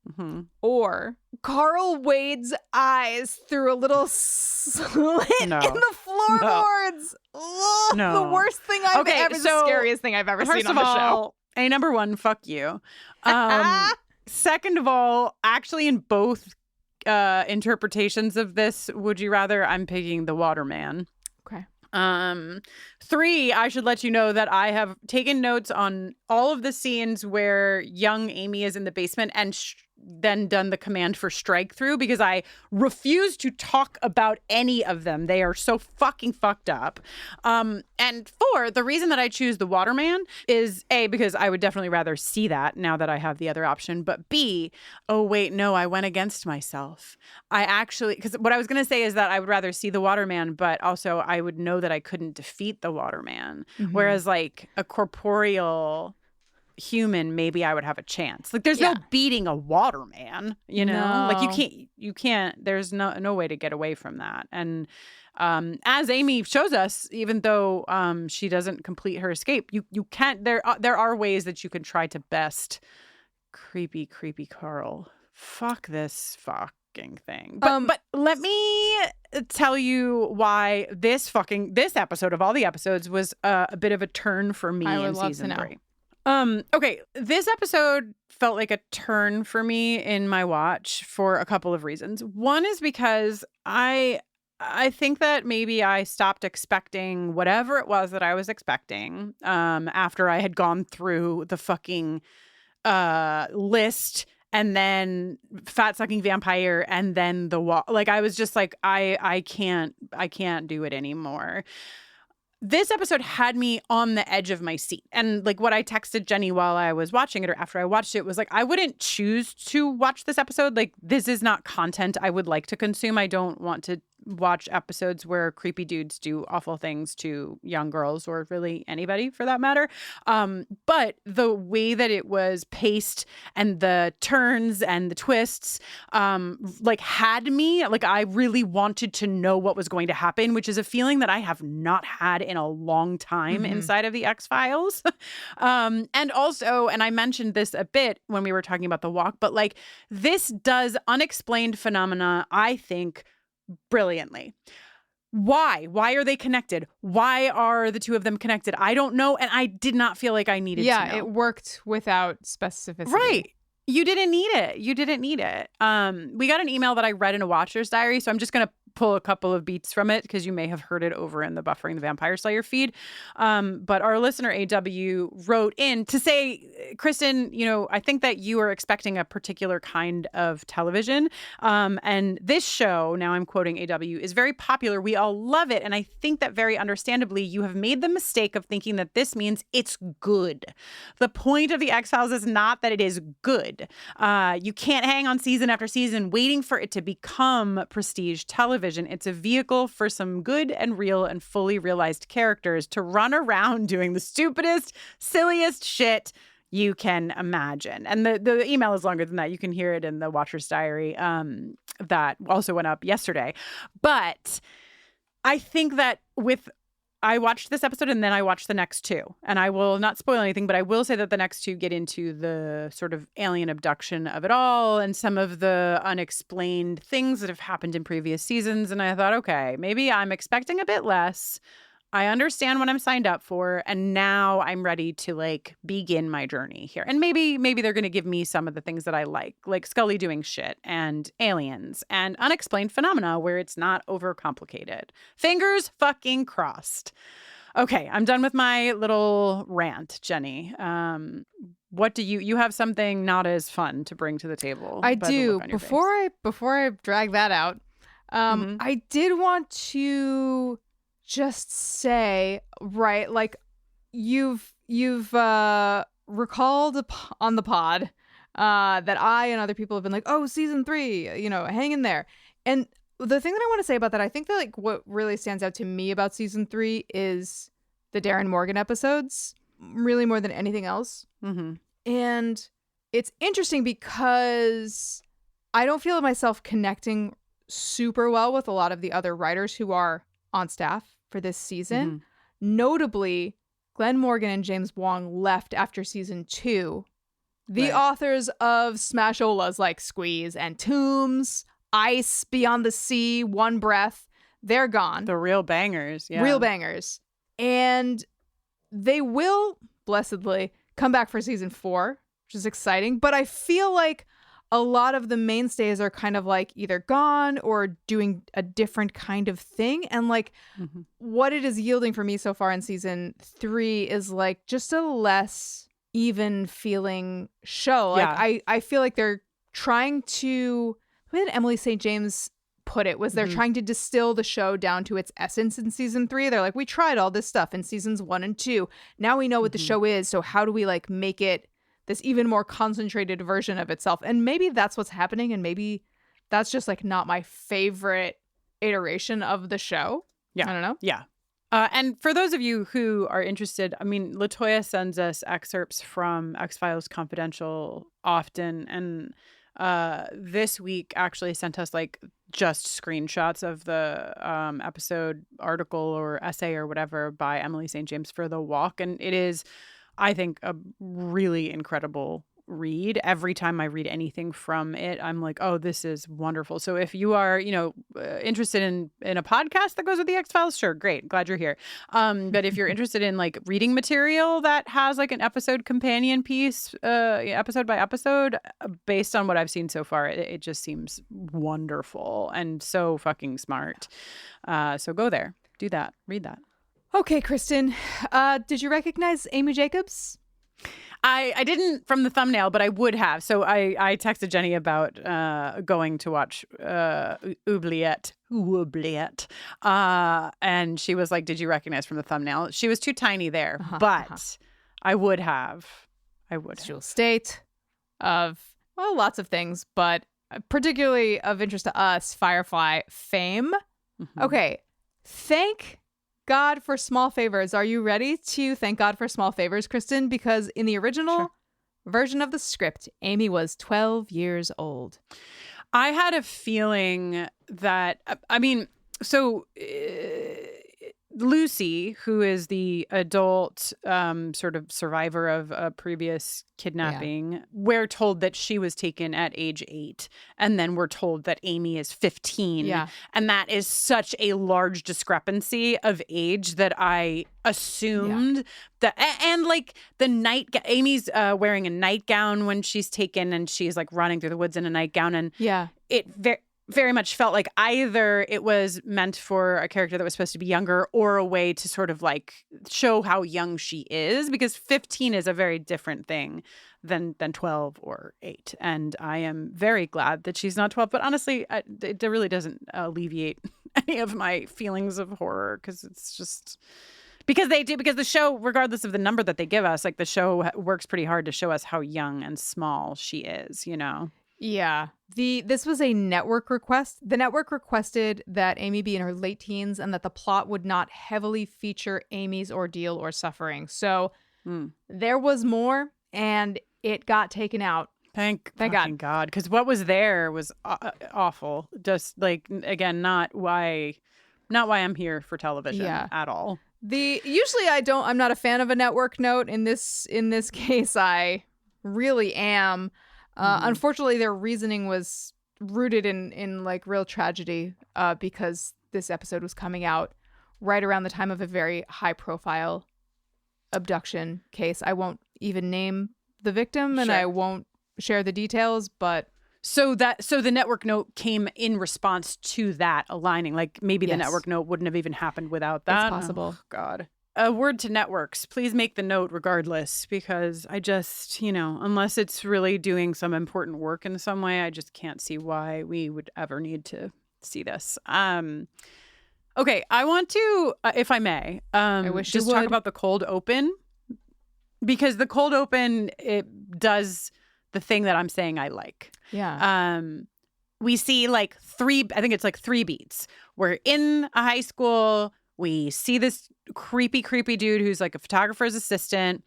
Mm-hmm. Or Carl Wade's eyes through a little slit in the floorboards? Ugh, No. The worst thing I've ever, the scariest thing I've ever seen on the show. Number one, fuck you. Second of all, actually in both interpretations of this would you rather, I'm picking the waterman. Okay. 3, I should let you know that I have taken notes on all of the scenes where young Amy is in the basement and then done the command for strike through because I refuse to talk about any of them. They are so fucking fucked up. And 4, the reason that I choose the Waterman is A, because I would definitely rather see that now that I have the other option. But B, oh, wait, no, I went against myself. I actually, because what I was going to say is that I would rather see the Waterman, but also I would know that I couldn't defeat the Waterman. Mm-hmm. Whereas like a corporeal human, maybe I would have a chance. Like there's no beating a Waterman, you know? No. Like you can't, there's no way to get away from that. And as Amy shows us, even though she doesn't complete her escape, you can't, there are ways that you can try to best creepy Carl. Fuck this fucking thing. But let me tell you why this episode of all the episodes was a bit of a turn for me in season 3. Okay, this episode felt like a turn for me in my watch for a couple of reasons. One is because I think that maybe I stopped expecting whatever it was that I was expecting after I had gone through the fucking list and then fat sucking vampire and then the wall. Like I was just like I can't do it anymore. This episode had me on the edge of my seat. And like what I texted Jenny while I was watching it or after I watched it was like, I wouldn't choose to watch this episode. Like this is not content I would like to consume. I don't want to watch episodes where creepy dudes do awful things to young girls or really anybody for that matter. But the way that it was paced and the turns and the twists, like had me, like I really wanted to know what was going to happen, which is a feeling that I have not had in a long time inside of the X-Files. And also, and I mentioned this a bit when we were talking about The Walk, but like this does unexplained phenomena, I think, brilliantly. Why are they connected? Why are the two of them connected? I don't know, and I did not feel like I needed to know. Yeah, it worked without specificity. Right. You didn't need it. We got an email that I read in a Watcher's Diary, so I'm just going to pull a couple of beats from it because you may have heard it over in the Buffering the Vampire Slayer feed. But our listener AW wrote in to say, Kristin, you know, I think that you are expecting a particular kind of television. And this show, now I'm quoting AW, is very popular. We all love it. And I think that very understandably, you have made the mistake of thinking that this means it's good. The point of the X-Files is not that it is good. You can't hang on season after season waiting for it to become prestige television. It's a vehicle for some good and real and fully realized characters to run around doing the stupidest, silliest shit you can imagine. And the email is longer than that. You can hear it in the Watcher's Diary that also went up yesterday. But I think that I watched this episode and then I watched the next two. And I will not spoil anything, but I will say that the next two get into the sort of alien abduction of it all and some of the unexplained things that have happened in previous seasons. And I thought, okay, maybe I'm expecting a bit less. I understand what I'm signed up for. And now I'm ready to like begin my journey here. And maybe they're going to give me some of the things that I like Scully doing shit and aliens and unexplained phenomena where it's not overcomplicated. Fingers fucking crossed. Okay, I'm done with my little rant, Jenny. What do you have something not as fun to bring to the table? I do. Before I drag that out, I did want to just say, right, like you've recalled on the pod that I and other people have been like, oh, season 3, you know, hang in there. And the thing that I want to say about that, I think that like what really stands out to me about season 3 is the Darren Morgan episodes, really more than anything else. And it's interesting because I don't feel myself connecting super well with a lot of the other writers who are on staff for this season. Notably, Glenn Morgan and James Wong left after season 2. The authors of Smasholas like Squeeze and Tombs, Ice, Beyond the Sea, One Breath, they're gone. The real bangers, yeah. Real bangers. And they will, blessedly, come back for season 4, which is exciting. But I feel like a lot of the mainstays are kind of like either gone or doing a different kind of thing. And like what it is yielding for me so far in season 3 is like just a less even feeling show. Like I feel like they're trying to, the way that Emily St. James put it was they're trying to distill the show down to its essence in season 3. They're like, we tried all this stuff in seasons 1 and 2. Now we know what the show is. So how do we like make it this even more concentrated version of itself? And maybe that's what's happening. And maybe that's just like not my favorite iteration of the show. Yeah. I don't know. Yeah. And for those of you who are interested, I mean, LaToya sends us excerpts from X-Files Confidential often. And this week actually sent us like just screenshots of the episode article or essay or whatever by Emily St. James for The Walk. And it is, I think, a really incredible read. Every time I read anything from it, I'm like, oh, this is wonderful. So if you are, interested in a podcast that goes with the X-Files, sure, great. Glad you're here. But if you're interested in like reading material that has like an episode companion piece, episode by episode, based on what I've seen so far, it just seems wonderful and so fucking smart. So go there, do that, read that. Okay, Kristin, did you recognize Amy Jacobs? I didn't from the thumbnail, but I would have. So I texted Jenny about going to watch Oubliette. And she was like, did you recognize from the thumbnail? She was too tiny there, but I would have. She'll state of, well, lots of things, but particularly of interest to us, Firefly fame. Okay, thank God for small favors. Are you ready to thank God for small favors, Kristin? Because in the original version of the script, Amy was 12 years old. I had a feeling that, Lucy, who is the adult sort of survivor of a previous kidnapping, we're told that she was taken at age 8. And then we're told that Amy is 15. Yeah. And that is such a large discrepancy of age that I assumed that. And like Amy's wearing a nightgown when she's taken and she's like running through the woods in a nightgown. And it very much felt like either it was meant for a character that was supposed to be younger or a way to sort of like show how young she is, because 15 is a very different thing than 12 or 8. And I am very glad that she's not 12. But honestly, it really doesn't alleviate any of my feelings of horror, because it's just because the show, regardless of the number that they give us, like the show works pretty hard to show us how young and small she is, Yeah. This was a network request. The network requested that Amy be in her late teens and that the plot would not heavily feature Amy's ordeal or suffering. So there was more, and it got taken out. Thank God. Because what was there was awful. Just like, again, not why I'm here for television at all. Usually I'm not a fan of a network note. In this case, I really am. Unfortunately, their reasoning was rooted in like real tragedy, because this episode was coming out right around the time of a very high profile abduction case. I won't even name the victim and I won't share the details, but so the network note came in response to that aligning. Like maybe the network note wouldn't have even happened without that. It's possible. Oh, God. A word to networks, please make the note regardless, because I just, unless it's really doing some important work in some way, I just can't see why we would ever need to see this. Okay, I want to, if I may, I wish just talk about the cold open, because the cold open, it does the thing that I'm saying I like. Yeah. We see like 3 beats. We're in a high school. We see this creepy dude who's like a photographer's assistant.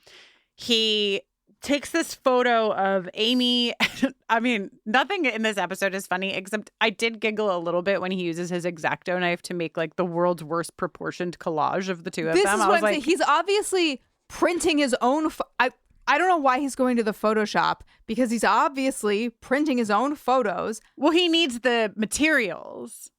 He takes this photo of Amy. I mean, nothing in this episode is funny, except I did giggle a little bit when he uses his X-Acto knife to make like the world's worst proportioned collage of the two of them. This is what I'm saying. He's obviously printing his own. I don't know why he's going to the Photoshop, because he's obviously printing his own photos. Well, he needs the materials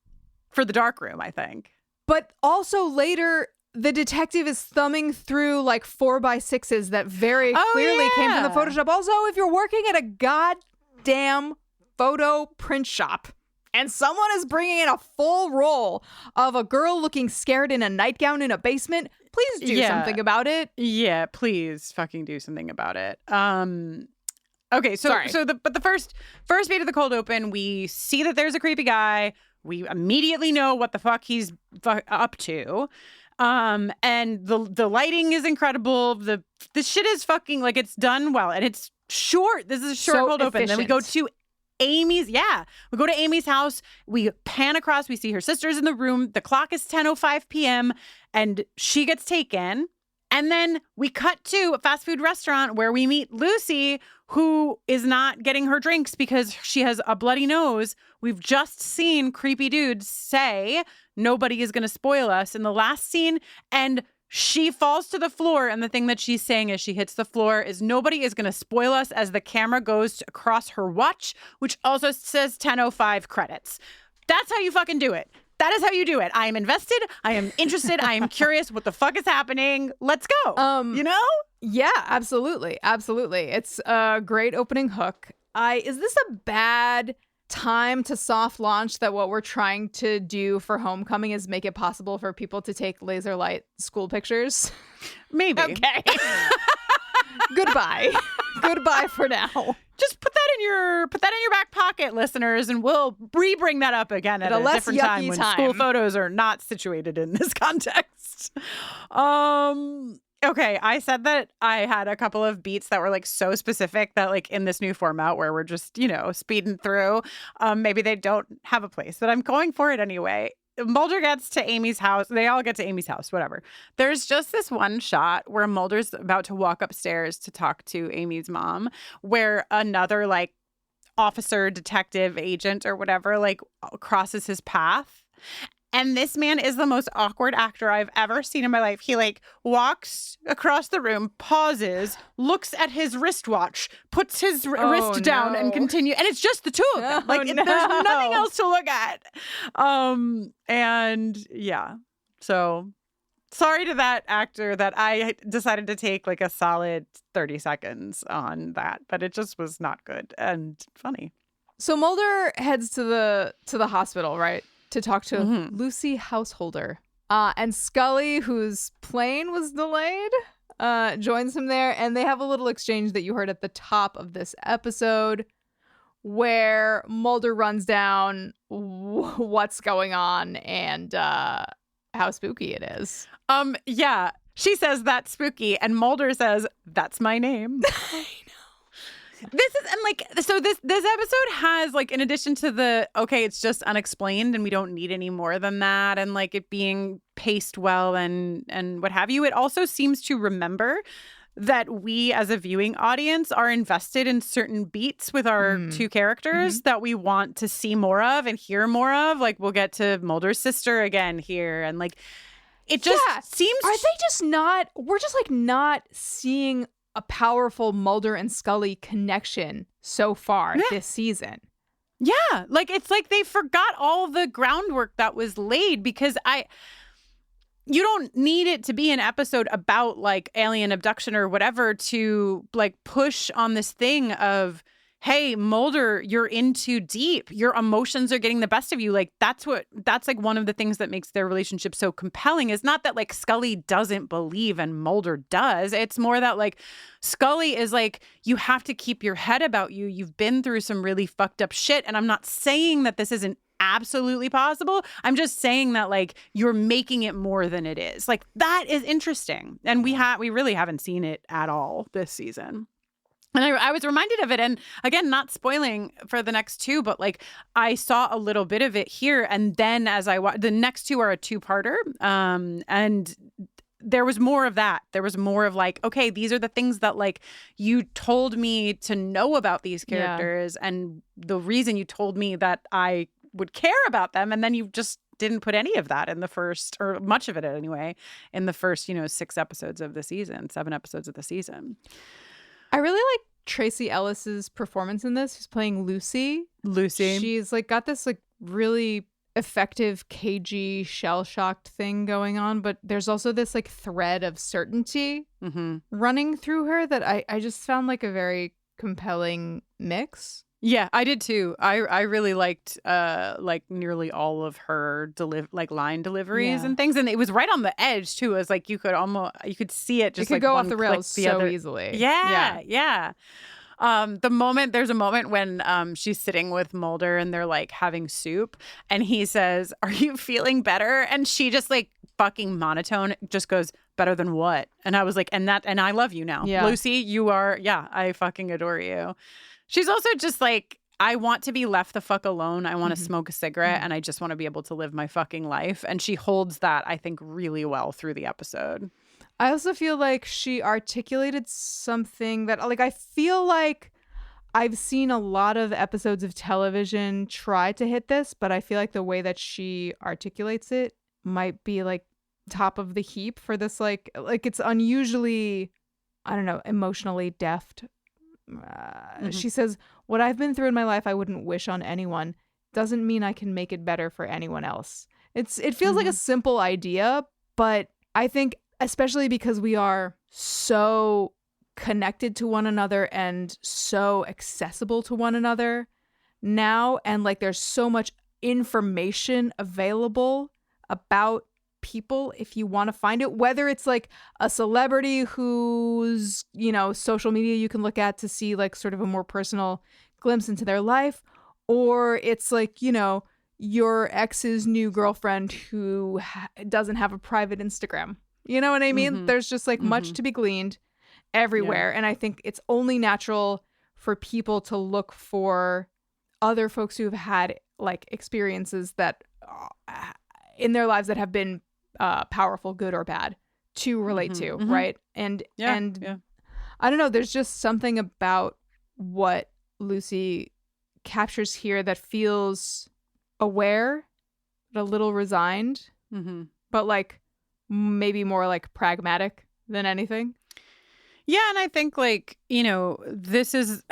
for the darkroom, I think. But also later, the detective is thumbing through like 4x6s that very clearly came from the Photoshop. Also, if you're working at a goddamn photo print shop and someone is bringing in a full roll of a girl looking scared in a nightgown in a basement, please do something about it. Yeah, please fucking do something about it. Okay, so Sorry. the first beat of the cold open, we see that there's a creepy guy. We immediately know what the fuck he's up to. And the lighting is incredible. The shit is fucking like it's done well, and it's short. This is a short cold open. Then we go to Amy's. Yeah, we go to Amy's house. We pan across. We see her sisters in the room. The clock is 10:05 p.m. and she gets taken. And then we cut to a fast food restaurant where we meet Lucy, who is not getting her drinks because she has a bloody nose. We've just seen creepy dudes say nobody is going to spoil us in the last scene. And she falls to the floor. And the thing that she's saying as she hits the floor is nobody is going to spoil us, as the camera goes across her watch, which also says 10:05 credits. That's how you fucking do it. That is how you do it. I am invested. I am interested. I am curious. What the fuck is happening? Let's go. You know? Yeah, absolutely. Absolutely. It's a great opening hook. Is this a bad time to soft launch that what we're trying to do for Homecoming is make it possible for people to take laser light school pictures? Maybe. Okay. Goodbye. Goodbye for now. Just put that in your back pocket, listeners, and we'll bring that up again at a less different time when school photos are not situated in this context. Okay, I said that I had a couple of beats that were like so specific that like in this new format where we're just, speeding through, maybe they don't have a place, but I'm going for it anyway. Mulder gets to Amy's house. They all get to Amy's house, whatever. There's just this one shot where Mulder's about to walk upstairs to talk to Amy's mom, where another like officer, detective, agent or whatever like crosses his path. And this man is the most awkward actor I've ever seen in my life. He like walks across the room, pauses, looks at his wristwatch, puts his wrist down and continue. And it's just the two of them. Like there's nothing else to look at. And yeah, so sorry to that actor that I decided to take like a solid 30 seconds on that, but it just was not good and funny. So Mulder heads to the hospital, right? To talk to Lucy Householder. And Scully, whose plane was delayed, joins him there. And they have a little exchange that you heard at the top of this episode where Mulder runs down what's going on and how spooky it is. Yeah. She says that's spooky. And Mulder says, that's my name. I know. This is, and like, so this episode has like, in addition to the, okay, it's just unexplained and we don't need any more than that. And like it being paced well and what have you, it also seems to remember that we as a viewing audience are invested in certain beats with our two characters that we want to see more of and hear more of. Like we'll get to Mulder's sister again here. And like, it just seems. Are they just not, we're just like not seeing a powerful Mulder and Scully connection so far this season. Yeah, like it's like they forgot all the groundwork that was laid because you don't need it to be an episode about like alien abduction or whatever to like push on this thing of, hey, Mulder, you're in too deep. Your emotions are getting the best of you. Like that's like one of the things that makes their relationship so compelling is not that like Scully doesn't believe and Mulder does. It's more that like Scully is like, you have to keep your head about you. You've been through some really fucked up shit. And I'm not saying that this isn't absolutely possible. I'm just saying that like you're making it more than it is. Like that is interesting. And we really haven't seen it at all this season. And I was reminded of it. And again, not spoiling for the next two, but like I saw a little bit of it here. And then as I watched, the next two are a two-parter. And there was more of that. There was more of like, okay, these are the things that like you told me to know about these characters. Yeah. And the reason you told me that I would care about them. And then you just didn't put any of that in the first, or much of it anyway, in the first, 6 episodes of the season, 7 episodes of the season. I really like Tracy Ellis's performance in this. Who's playing Lucy. She's like got this like really effective cagey shell-shocked thing going on, but there's also this like thread of certainty running through her that I just found like a very compelling mix. Yeah, I did too. I really liked like nearly all of her line deliveries and things, and it was right on the edge too. It was like you could see it just it could like go one off the rails so other. easily. Yeah. There's a moment when she's sitting with Mulder and they're like having soup and he says, "Are you feeling better?" And she just like fucking monotone just goes, "Better than what?" And I was like, and I love you now. Yeah. Lucy, you are, I fucking adore you. She's also just like, I want to be left the fuck alone. I want to smoke a cigarette and I just want to be able to live my fucking life. And she holds that, I think, really well through the episode. I also feel like she articulated something that, like, I feel like I've seen a lot of episodes of television try to hit this, but I feel like the way that she articulates it might be like top of the heap for this, like it's unusually, I don't know, emotionally deft. She says, "What I've been through in my life, I wouldn't wish on anyone. Doesn't mean I can make it better for anyone else." It feels like a simple idea, but I think especially because we are so connected to one another and so accessible to one another now, and like there's so much information available about people if you want to find it, whether it's like a celebrity whose, you know, social media you can look at to see like sort of a more personal glimpse into their life, or it's like, you know, your ex's new girlfriend who doesn't have a private Instagram. You know what I mean? There's just like much to be gleaned everywhere. And I think it's only natural for people to look for other folks who've had like experiences that in their lives that have been powerful, good or bad, to relate to, right? And I don't know, there's just something about what Lucy captures here that feels aware, but a little resigned, but like maybe more like pragmatic than anything. Yeah, and I think like, you know, this is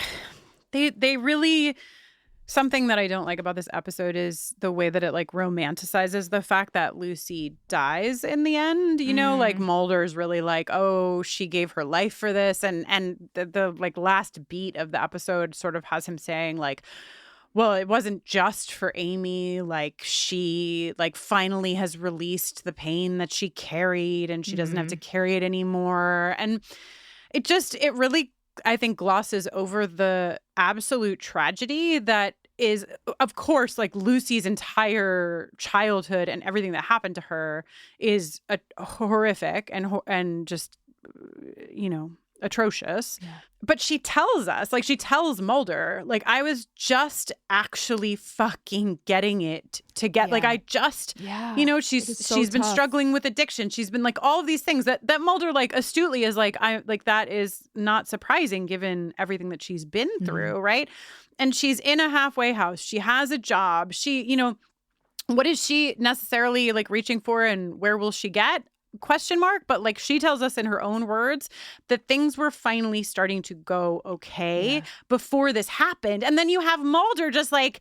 they really, something that I don't like about this episode is the way that it like romanticizes the fact that Lucy dies in the end. You know, like Mulder's really like, oh, she gave her life for this, and the like last beat of the episode sort of has him saying like, well, it wasn't just for Amy. Like she like finally has released the pain that she carried and she doesn't have to carry it anymore. And it really, I think, glosses over the absolute tragedy that is, of course, like Lucy's entire childhood and everything that happened to her is horrific and just, you know, atrocious. Yeah. But she tells us, like she tells Mulder, like I was just actually fucking getting it to get, like I just, you know, she's been struggling with addiction. She's been like all of these things that Mulder like astutely is like, I like that is not surprising given everything that she's been through, right? And she's in a halfway house. She has a job. She, you know, what is she necessarily like reaching for and where will she get? Question mark. But like she tells us in her own words that things were finally starting to go okay before this happened. And then you have Mulder just like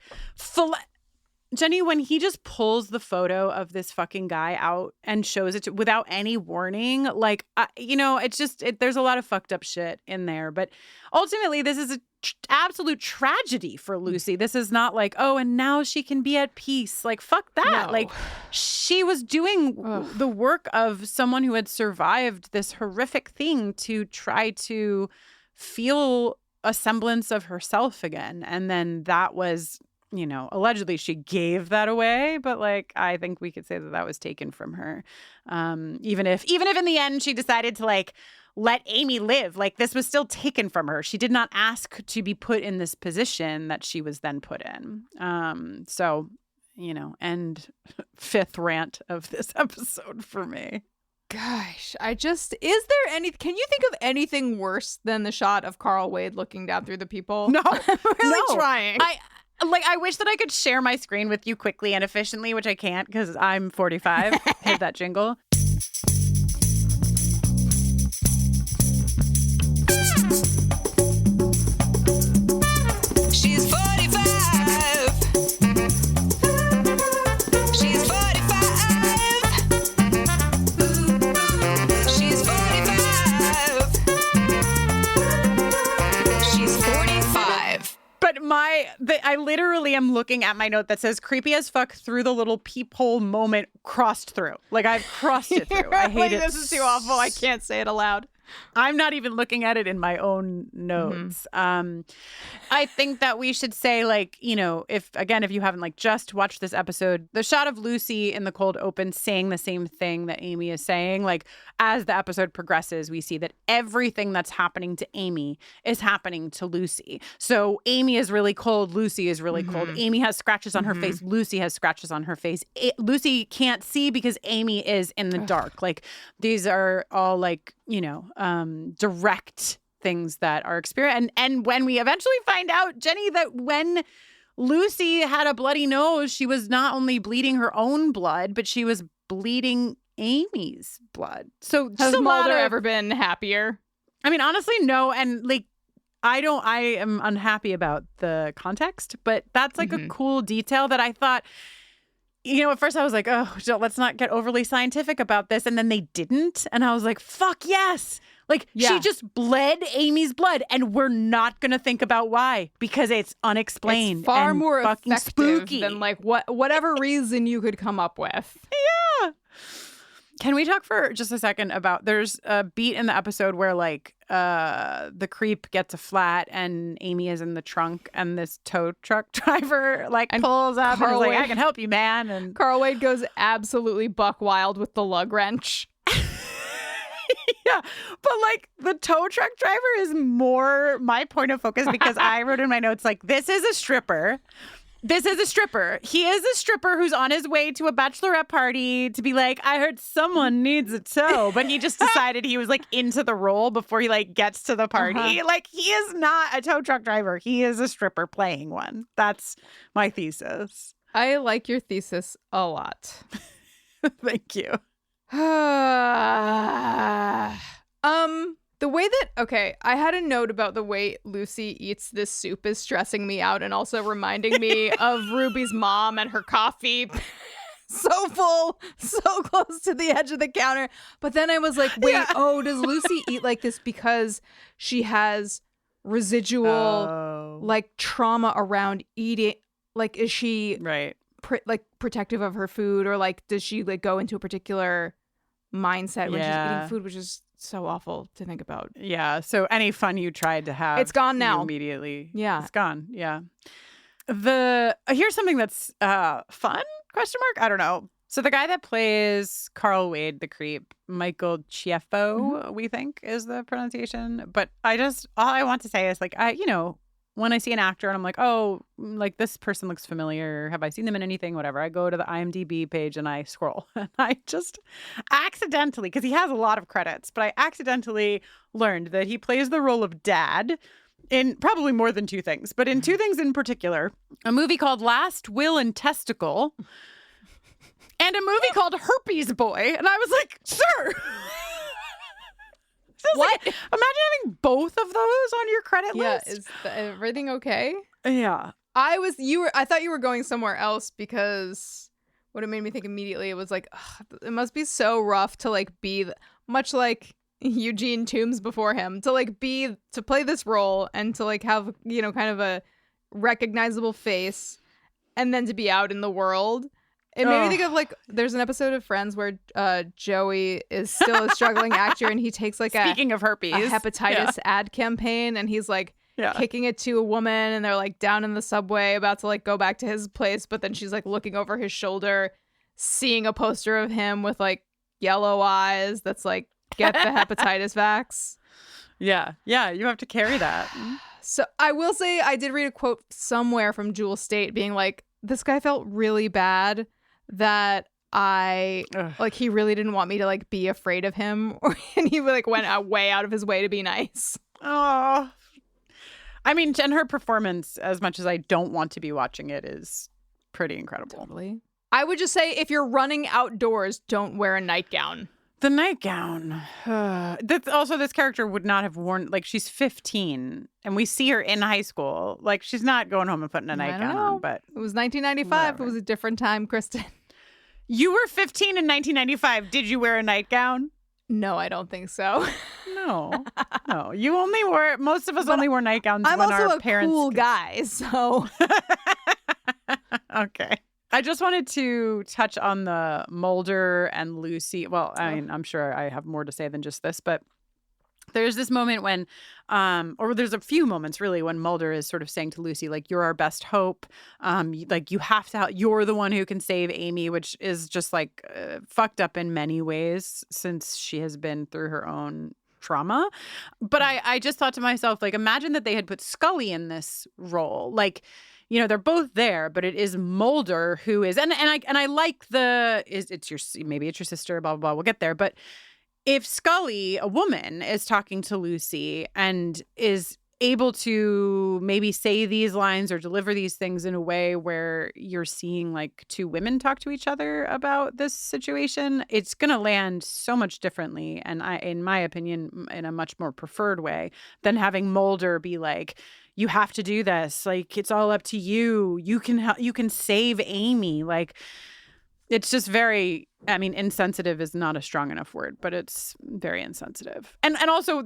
Jenny, when he just pulls the photo of this fucking guy out and shows it without any warning, like, you know, it's just, there's a lot of fucked up shit in there. But ultimately, this is a absolute tragedy for Lucy. This is not like, oh, and now she can be at peace. Like, fuck that. No. Like, she was doing the work of someone who had survived this horrific thing to try to feel a semblance of herself again. And then that was, you know, allegedly she gave that away, but like I think we could say that was taken from her. Even if in the end she decided to like let Amy live, like this was still taken from her. She did not ask to be put in this position that she was then put in. So, you know, and fifth rant of this episode for me. Gosh, can you think of anything worse than the shot of Carl Wade looking down through the people? No, I'm really trying. I wish that I could share my screen with you quickly and efficiently, which I can't because I'm 45. Hit that jingle. She's 45. She's 45. She's 45. She's 45. But I literally am looking at my note that says creepy as fuck through the little peephole moment crossed through. Like I've crossed it through. I hate it. This is too awful. I can't say it aloud. I'm not even looking at it in my own notes. I think that we should say, like, you know, if you haven't like just watched this episode, the shot of Lucy in the cold open saying the same thing that Amy is saying, like, as the episode progresses, we see that everything that's happening to Amy is happening to Lucy. So Amy is really cold. Lucy is really cold. Amy has scratches on her face. Lucy has scratches on her face. Lucy can't see because Amy is in the dark. Like, these are all like, you know, direct things that are experienced. And when we eventually find out, Jenny, that when Lucy had a bloody nose, she was not only bleeding her own blood, but she was bleeding Amy's blood. So has Mulder ever been happier? I mean, honestly, no. And like, I am unhappy about the context, but that's like a cool detail that I thought, you know, at first I was like, oh, let's not get overly scientific about this. And then they didn't. And I was like, fuck yes. Like, she just bled Amy's blood, and we're not going to think about why, because it's unexplained. It's far and more fucking effective spooky than like whatever reason you could come up with. Yeah. Can we talk for just a second about, there's a beat in the episode where like the creep gets a flat and Amy is in the trunk and this tow truck driver like pulls up and is like, I can help you, man. And Carl Wade goes absolutely buck wild with the lug wrench. Yeah, but like the tow truck driver is more my point of focus because I wrote in my notes like, this is a stripper. This is a stripper. He is a stripper who's on his way to a bachelorette party to be like, I heard someone needs a tow. But he just decided he was like into the role before he like gets to the party. Like, he is not a tow truck driver. He is a stripper playing one. That's my thesis. I like your thesis a lot. Thank you. The way that, okay, I had a note about the way Lucy eats this soup is stressing me out and also reminding me of Ruby's mom and her coffee. So full, so close to the edge of the counter. But then I was like, wait, does Lucy eat like this because she has residual like trauma around eating? Like, is she protective of her food, or like does she like go into a particular mindset when she's eating food, which is so awful to think about. Yeah. So any fun you tried to have, it's gone now. Immediately. Yeah. It's gone. Yeah. Here's something that's fun? Question mark? I don't know. So the guy that plays Carl Wade, the creep, Michael Chieffo, we think is the pronunciation. But all I want to say is like, when I see an actor and I'm like, oh, like this person looks familiar. Have I seen them in anything? Whatever. I go to the IMDb page and I scroll. And I just accidentally, because he has a lot of credits, but I accidentally learned that he plays the role of dad in probably more than two things, but in two things in particular. A movie called Last Will and Testicle and a movie called Herpes Boy. And I was like, sir. What? Like, imagine having both of those on your credit list. Yeah, is everything okay? Yeah. I thought you were going somewhere else, because what it made me think immediately, it was like, it must be so rough to like be much like Eugene Toombs before him, to play this role and to like have, kind of a recognizable face and then to be out in the world. It made me think of like, there's an episode of Friends where Joey is still a struggling actor and he takes like speaking of herpes, a hepatitis ad campaign, and he's like kicking it to a woman, and they're like down in the subway about to like go back to his place, but then she's like looking over his shoulder, seeing a poster of him with like yellow eyes that's like, get the hepatitis vax. Yeah, you have to carry that. So I will say I did read a quote somewhere from Jewel Staite being like, this guy felt really bad that he really didn't want me to like be afraid of him, and he like went way out of his way to be nice. Oh, I mean, and her performance, as much as I don't want to be watching it, is pretty incredible. Totally. I would just say, if you're running outdoors, don't wear a nightgown. The nightgown. That's also, this character would not have worn, like, she's 15 and we see her in high school. Like, she's not going home and putting a nightgown on, but it was 1995. Whatever. It was a different time, Kristin. You were 15 in 1995. Did you wear a nightgown? No, I don't think so. No. You only wore, most of us only wore nightgowns when our parents. I'm also a cool guy, so. Okay. I just wanted to touch on the Mulder and Lucy. Well, I mean, I'm sure I have more to say than just this, but There's this moment when, or there's a few moments really when Mulder is sort of saying to Lucy, like, you're our best hope. Like, you have to, you're the one who can save Amy, which is just like fucked up in many ways since she has been through her own trauma. But I just thought to myself, like, imagine that they had put Scully in this role. Like, you know, they're both there, but it is Mulder who is, and I like maybe it's your sister, blah, blah, blah. We'll get there. But if Scully, a woman, is talking to Lucy and is able to maybe say these lines or deliver these things in a way where you're seeing like two women talk to each other about this situation, it's going to land so much differently. And in my opinion, in a much more preferred way than having Mulder be like, you have to do this. Like, it's all up to you. You can save Amy. Like, it's just very, I mean, insensitive is not a strong enough word, but it's very insensitive. And also,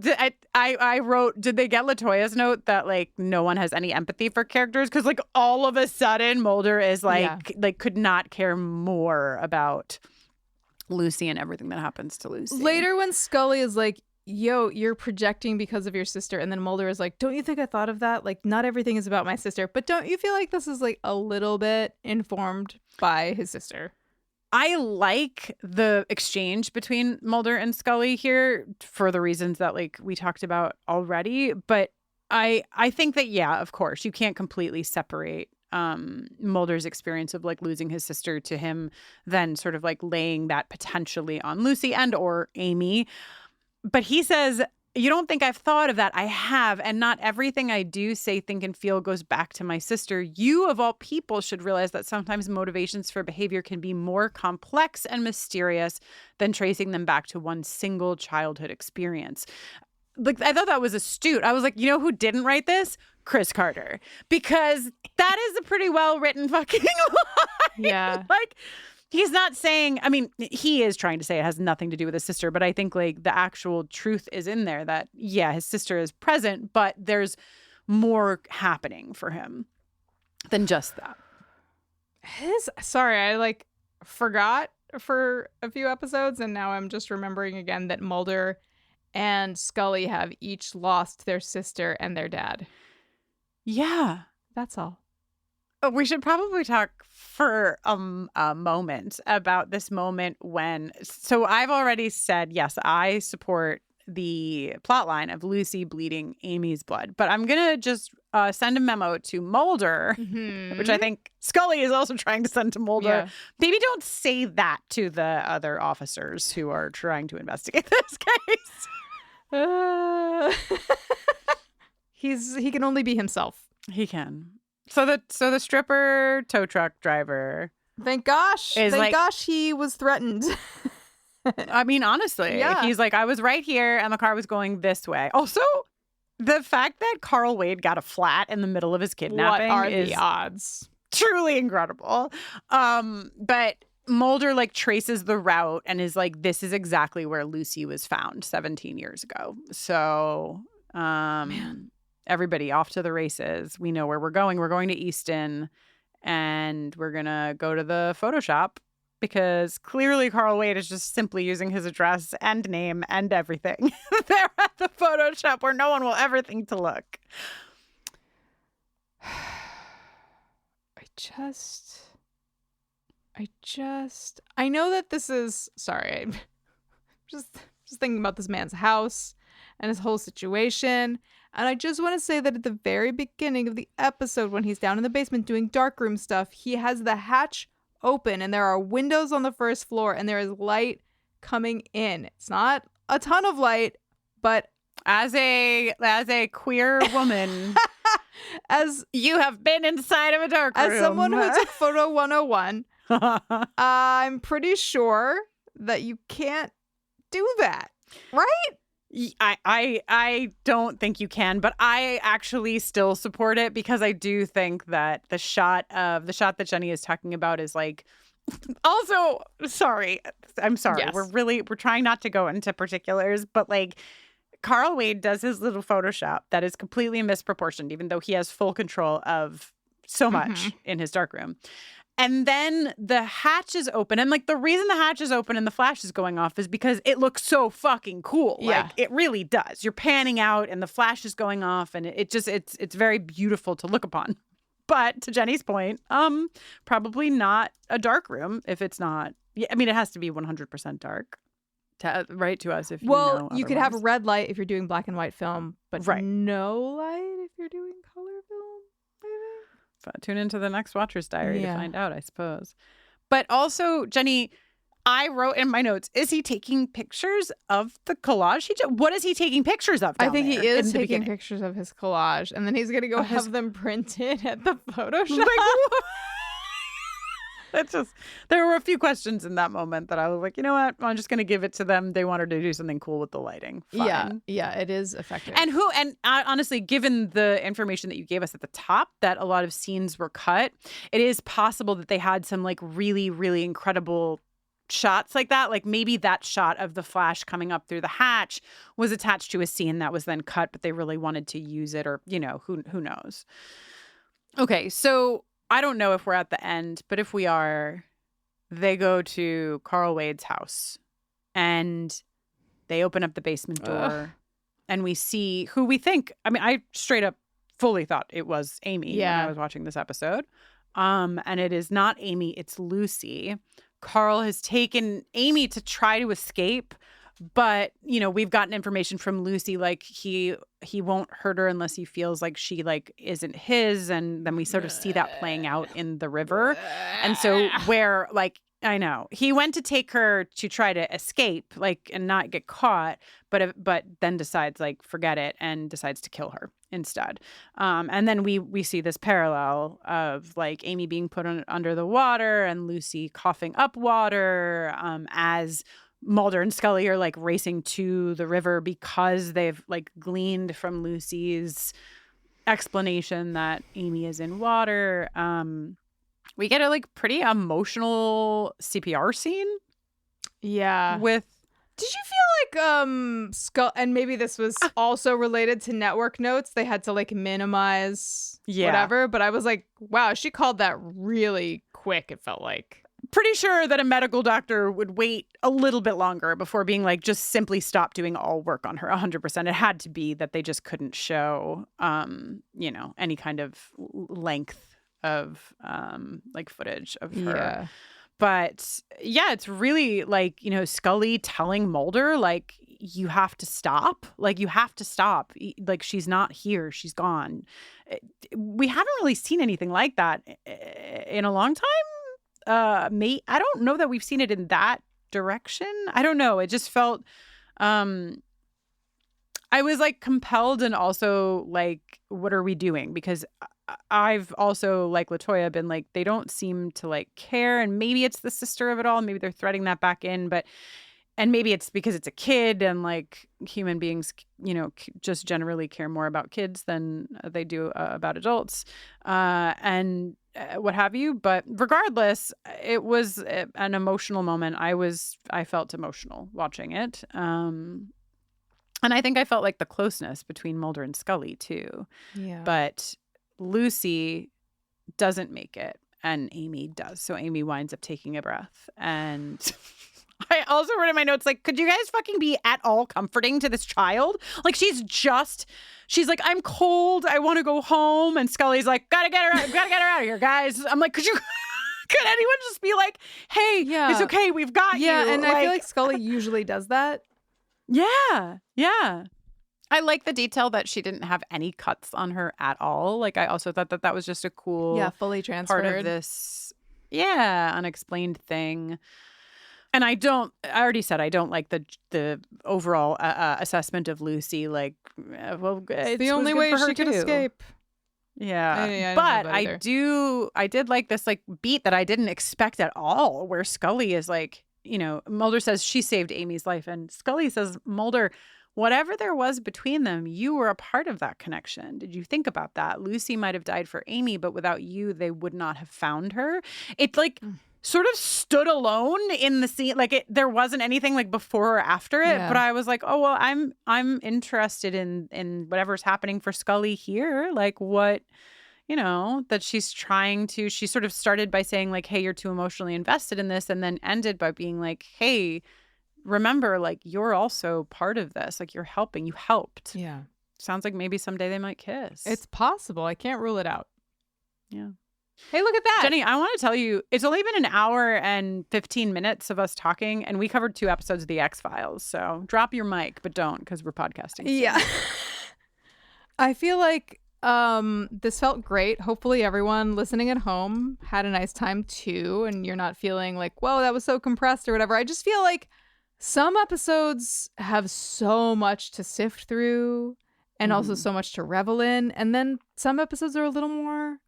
I wrote, did they get LaToya's note that, like, no one has any empathy for characters? Because, like, all of a sudden, Mulder is, like, could not care more about Lucy and everything that happens to Lucy. Later when Scully is like, yo, you're projecting because of your sister. And then Mulder is like, don't you think I thought of that? Like, not everything is about my sister. But don't you feel like this is, like, a little bit informed by his sister? I like the exchange between Mulder and Scully here for the reasons that, like, we talked about already. But I think that, yeah, of course, you can't completely separate Mulder's experience of, like, losing his sister to him then sort of, like, laying that potentially on Lucy and or Amy. But he says, you don't think I've thought of that? I have. And not everything I do, say, think, and feel goes back to my sister. You, of all people, should realize that sometimes motivations for behavior can be more complex and mysterious than tracing them back to one single childhood experience. Like, I thought that was astute. I was like, you know who didn't write this? Chris Carter. Because that is a pretty well-written fucking line. Yeah. Like, he's not saying, I mean, he is trying to say it has nothing to do with his sister, but I think, like, the actual truth is in there that, yeah, his sister is present, but there's more happening for him than just that. Sorry, I, like, forgot for a few episodes, and now I'm just remembering again that Mulder and Scully have each lost their sister and their dad. Yeah. That's all. We should probably talk for a moment about this moment when, so I've already said, yes, I support the plot line of Lucy bleeding Amy's blood, but I'm going to just send a memo to Mulder, which I think Scully is also trying to send to Mulder. Yeah. Maybe don't say that to the other officers who are trying to investigate this case. He can only be himself. He can. So the stripper tow truck driver. Thank gosh he was threatened. I mean, honestly, he's like, I was right here and the car was going this way. Also, the fact that Carl Wade got a flat in the middle of his kidnapping what are is the odds? Truly incredible. But Mulder, like, traces the route and is like, this is exactly where Lucy was found 17 years ago. So, man. Everybody off to the races. We know where we're going. We're going to Easton and we're going to go to the photo shop because clearly Carl Wade is just simply using his address and name and everything there at the photo shop where no one will ever think to look. I know that this is, sorry, I'm just thinking about this man's house and his whole situation. And I just want to say that at the very beginning of the episode, when he's down in the basement doing darkroom stuff, he has the hatch open and there are windows on the first floor and there is light coming in. It's not a ton of light, but as a queer woman, as you have been inside of a darkroom. As someone who took Photo 101, I'm pretty sure that you can't do that, right? I don't think you can, but I actually still support it because I do think that the shot that Jenny is talking about is like, also, I'm sorry. Yes. We're trying not to go into particulars, but like Carl Wade does his little Photoshop that is completely misproportioned, even though he has full control of so much in his darkroom. And then the hatch is open. And like the reason the hatch is open and the flash is going off is because it looks so fucking cool. Yeah. Like it really does. You're panning out and the flash is going off and it's very beautiful to look upon. But to Jenny's point, probably not a dark room if it's not. Yeah, I mean, it has to be 100% dark. Right to us if you know you could have a otherwise. red light if you're doing black and white film, but Right. no light if you're doing color film, maybe? Tune into the next Watcher's Diary Yeah. to find out, I suppose. But also, Jenny, I wrote in my notes, is he taking pictures of the collage? What is he taking pictures of I down think he there is in the taking beginning? pictures of his collage, and then he's going to go Of his- have them printed at the photo shop. Like, that's just, there were a few questions in that moment that I was like, you know what? I'm just going to give it to them. They wanted to do something cool with the lighting. Fine. Yeah, it is effective. And honestly, given the information that you gave us at the top, that a lot of scenes were cut, it is possible that they had some like really, really incredible shots like that. Like maybe that shot of the flash coming up through the hatch was attached to a scene that was then cut, but they really wanted to use it, or, you know, who knows? Okay, so I don't know if we're at the end, but if we are, they go to Carl Wade's house and they open up the basement door and we see who we think. I mean, I straight up fully thought it was Amy when I was watching this episode. And it is not Amy, it's Lucy. Carl has taken Amy to try to escape, but, you know, we've gotten information from Lucy, like he won't hurt her unless he feels like she like isn't his. And then we sort of see that playing out in the river. And so where like, I know he went to take her to try to escape, like, and not get caught, but then decides like, forget it, and decides to kill her instead. And then we see this parallel of like Amy being put under the water and Lucy coughing up water, as Mulder and Scully are like racing to the river because they've like gleaned from Lucy's explanation that Amy is in water. We get a like pretty emotional CPR scene. Yeah. With Did you feel like Skull, and maybe this was also related to network notes, they had to like minimize whatever, but I was like, wow, she called that really quick, it felt like. Pretty sure that a medical doctor would wait a little bit longer before being like, just simply stop doing all work on her 100%. It had to be that they just couldn't show, you know, any kind of length of like footage of her. Yeah. But yeah, it's really like, you know, Scully telling Mulder, like, you have to stop. Like, you have to stop. Like, she's not here. She's gone. We haven't really seen anything like that in a long time. I don't know that we've seen it in that direction. I don't know. It just felt, I was like compelled and also like, what are we doing? Because I've also, like LaToya, been like, they don't seem to like care. And maybe it's the sister of it all. Maybe they're threading that back in. And maybe it's because it's a kid and like human beings, you know, just generally care more about kids than they do about adults. And what have you. But regardless, it was an emotional moment. I felt emotional watching it. And I think I felt like the closeness between Mulder and Scully too. Yeah. But Lucy doesn't make it and Amy does. So Amy winds up taking a breath. And I also wrote in my notes, like, could you guys fucking be at all comforting to this child? Like, she's like, I'm cold. I want to go home. And Scully's like, gotta get her out of here, guys. I'm like, could anyone just be like, hey, it's okay. We've got you. Yeah. And I feel like Scully usually does that. Yeah. Yeah. I like the detail that she didn't have any cuts on her at all. Like, I also thought that was just a cool fully transferred part of this. Yeah. Unexplained thing. And I already said I don't like the overall assessment of Lucy. Like, well, it's the only way she could escape. Yeah. I But I did like this like beat that I didn't expect at all, where Scully is like, you know, Mulder says she saved Amy's life. And Scully says, Mulder, whatever there was between them, you were a part of that connection. Did you think about that? Lucy might have died for Amy, but without you, they would not have found her. It like sort of stood alone in the scene. Like there wasn't anything like before or after it, but I was like, oh, well, I'm interested in whatever's happening for Scully here. Like what, you know, that she sort of started by saying like, hey, you're too emotionally invested in this, and then ended by being like, hey, remember, like, you're also part of this. Like, you're helping. You helped. Yeah. Sounds like maybe someday they might kiss. It's possible. I can't rule it out. Yeah. Hey, look at that. Jenny, I want to tell you, it's only been an hour and 15 minutes of us talking, and we covered 2 episodes of The X-Files. So drop your mic, but don't, because we're podcasting. Yeah. I feel like this felt great. Hopefully everyone listening at home had a nice time too, and you're not feeling like, whoa, that was so compressed or whatever. I just feel like some episodes have so much to sift through and also so much to revel in, and then some episodes are a little more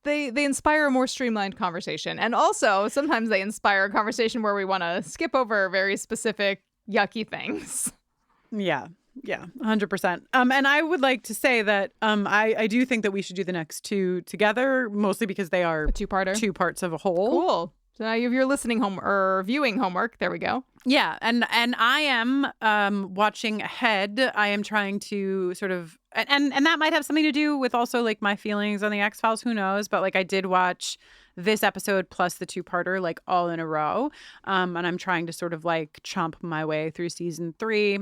they inspire a more streamlined conversation, and also sometimes they inspire a conversation where we want to skip over very specific yucky things. Yeah. Yeah, 100%. And I would like to say that I do think that we should do the next 2 together, mostly because they are a 2-parter, 2 parts of a whole. Cool. So now you have your listening home or viewing homework. There we go. Yeah, and I am watching ahead. I am trying to sort of, and that might have something to do with also like my feelings on the X-Files. Who knows? But like I did watch this episode plus the 2-parter like all in a row, and I'm trying to sort of like chomp my way through season 3.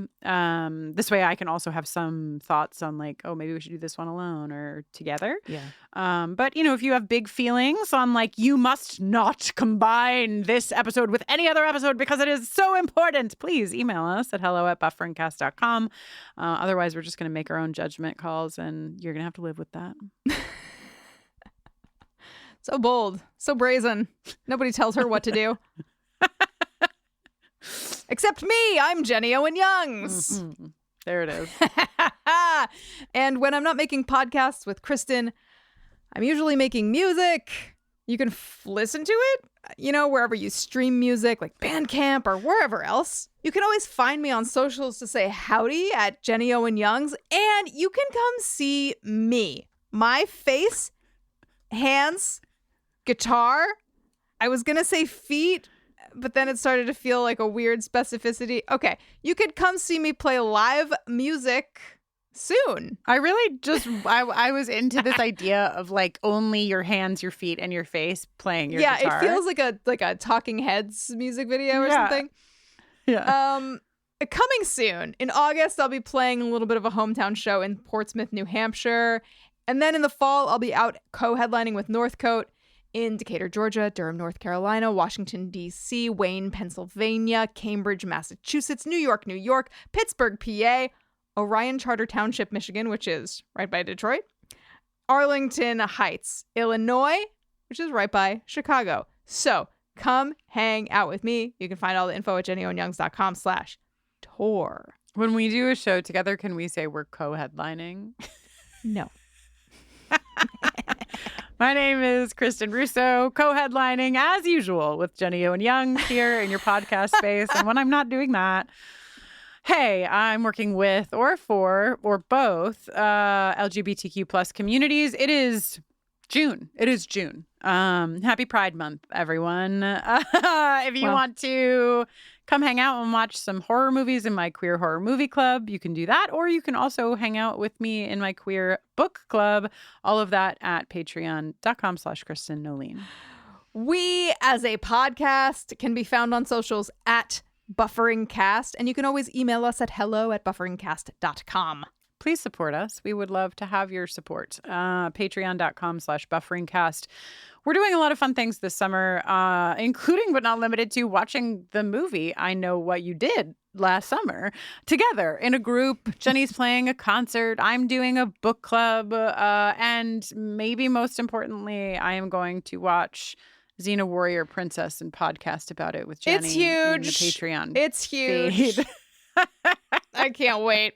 This way I can also have some thoughts on like, oh, maybe we should do this one alone or together. Yeah. But you know, if you have big feelings on like, you must not combine this episode with any other episode because it is so important, please email us at hello@bufferingcast.com. Otherwise we're just going to make our own judgment calls, and you're going to have to live with that. So bold, so brazen. Nobody tells her what to do. Except me. I'm Jenny Owen Youngs. Mm-hmm. There it is. And when I'm not making podcasts with Kristin, I'm usually making music. You can listen to it, you know, wherever you stream music, like Bandcamp or wherever else. You can always find me on socials to say howdy at Jenny Owen Youngs. And you can come see me. My face, hands, guitar. I was going to say feet, but then it started to feel like a weird specificity. Okay, you could come see me play live music soon. I really just, I was into this idea of like only your hands, your feet, and your face playing your guitar. Yeah, it feels like a Talking Heads music video or something. Yeah. Coming soon. In August, I'll be playing a little bit of a hometown show in Portsmouth, New Hampshire. And then in the fall, I'll be out co-headlining with Northcote in Decatur, Georgia, Durham, North Carolina, Washington, D.C., Wayne, Pennsylvania, Cambridge, Massachusetts, New York, Pittsburgh, PA, Orion Charter Township, Michigan, which is right by Detroit, Arlington Heights, Illinois, which is right by Chicago. So come hang out with me. You can find all the info at jennyowenyoungs.com/tour. When we do a show together, can we say we're co-headlining? No. My name is Kristin Russo, co-headlining as usual with Jenny Owen Youngs here in your podcast space. And when I'm not doing that, hey, I'm working with or for or both LGBTQ plus communities. It is June. Happy Pride Month, everyone. If you want to come hang out and watch some horror movies in my queer horror movie club, you can do that. Or you can also hang out with me in my queer book club. All of that at patreon.com/Kristin Nolene. We, as a podcast, can be found on socials at BufferingCast, and you can always email us at hello@bufferingcast.com. Please support us. We would love to have your support. Patreon.com/bufferingcast. We're doing a lot of fun things this summer, including but not limited to watching the movie I Know What You Did last summer together in a group. Jenny's playing a concert. I'm doing a book club. And maybe most importantly, I am going to watch Xena Warrior Princess and podcast about it with Jenny. It's huge. In the Patreon. It's huge. Feed. I can't wait.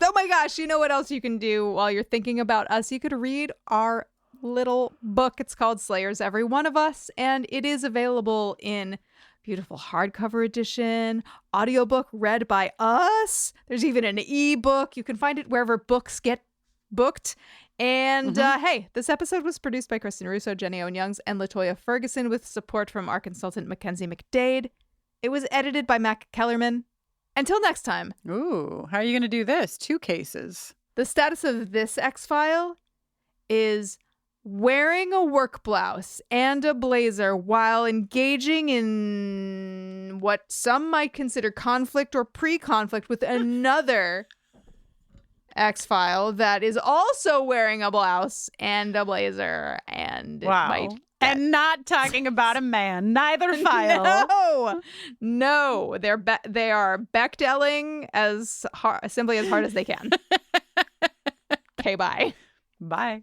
Oh my gosh, you know what else you can do while you're thinking about us? You could read our little book. It's called Slayers, Every One of Us, and it is available in beautiful hardcover edition, audiobook read by us. There's even an ebook. You can find it wherever books get booked. And hey, this episode was produced by Kristin Russo, Jenny Owen Youngs, and Latoya Ferguson with support from our consultant Mackenzie McDade. It was edited by Mac Kellerman. Until next time. Ooh, how are you going to do this? 2 cases. The status of this X-file is wearing a work blouse and a blazer while engaging in what some might consider conflict or pre-conflict with another X-file that is also wearing a blouse and a blazer, and it might and not talking about a man. Neither file. No, they are Bechdel-ing as simply as hard as they can. Okay, bye. Bye.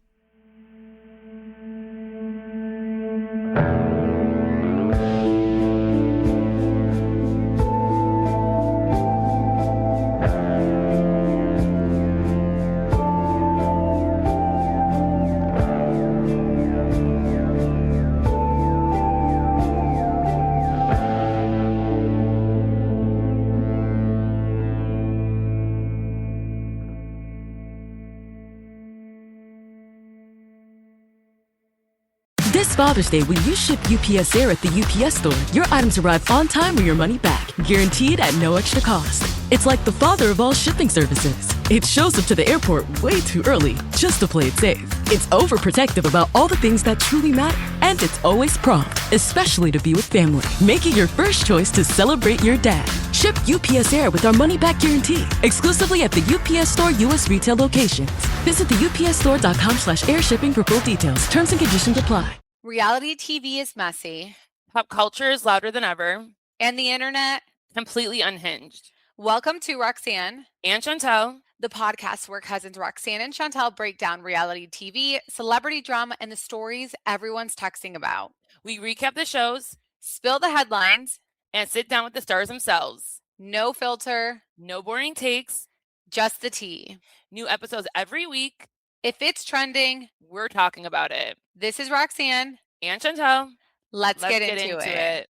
This Father's Day, when you ship UPS Air at the UPS store, your items arrive on time or your money back, guaranteed at no extra cost. It's like the father of all shipping services. It shows up to the airport way too early, just to play it safe. It's overprotective about all the things that truly matter, and it's always prompt, especially to be with family. Make it your first choice to celebrate your dad. Ship UPS Air with our money-back guarantee, exclusively at the UPS Store U.S. retail locations. Visit the upsstore.com/air shipping for full details. Terms and conditions apply. Reality TV is messy. Pop culture is louder than ever. And the internet completely unhinged. Welcome to Roxanne and Chantel, the podcast where cousins Roxanne and Chantel break down reality TV, celebrity drama, and the stories everyone's texting about. We recap the shows, spill the headlines, and sit down with the stars themselves. No filter, no boring takes, just the tea. New episodes every week. If it's trending, we're talking about it. This is Roxanne and Chantel. Let's get into it.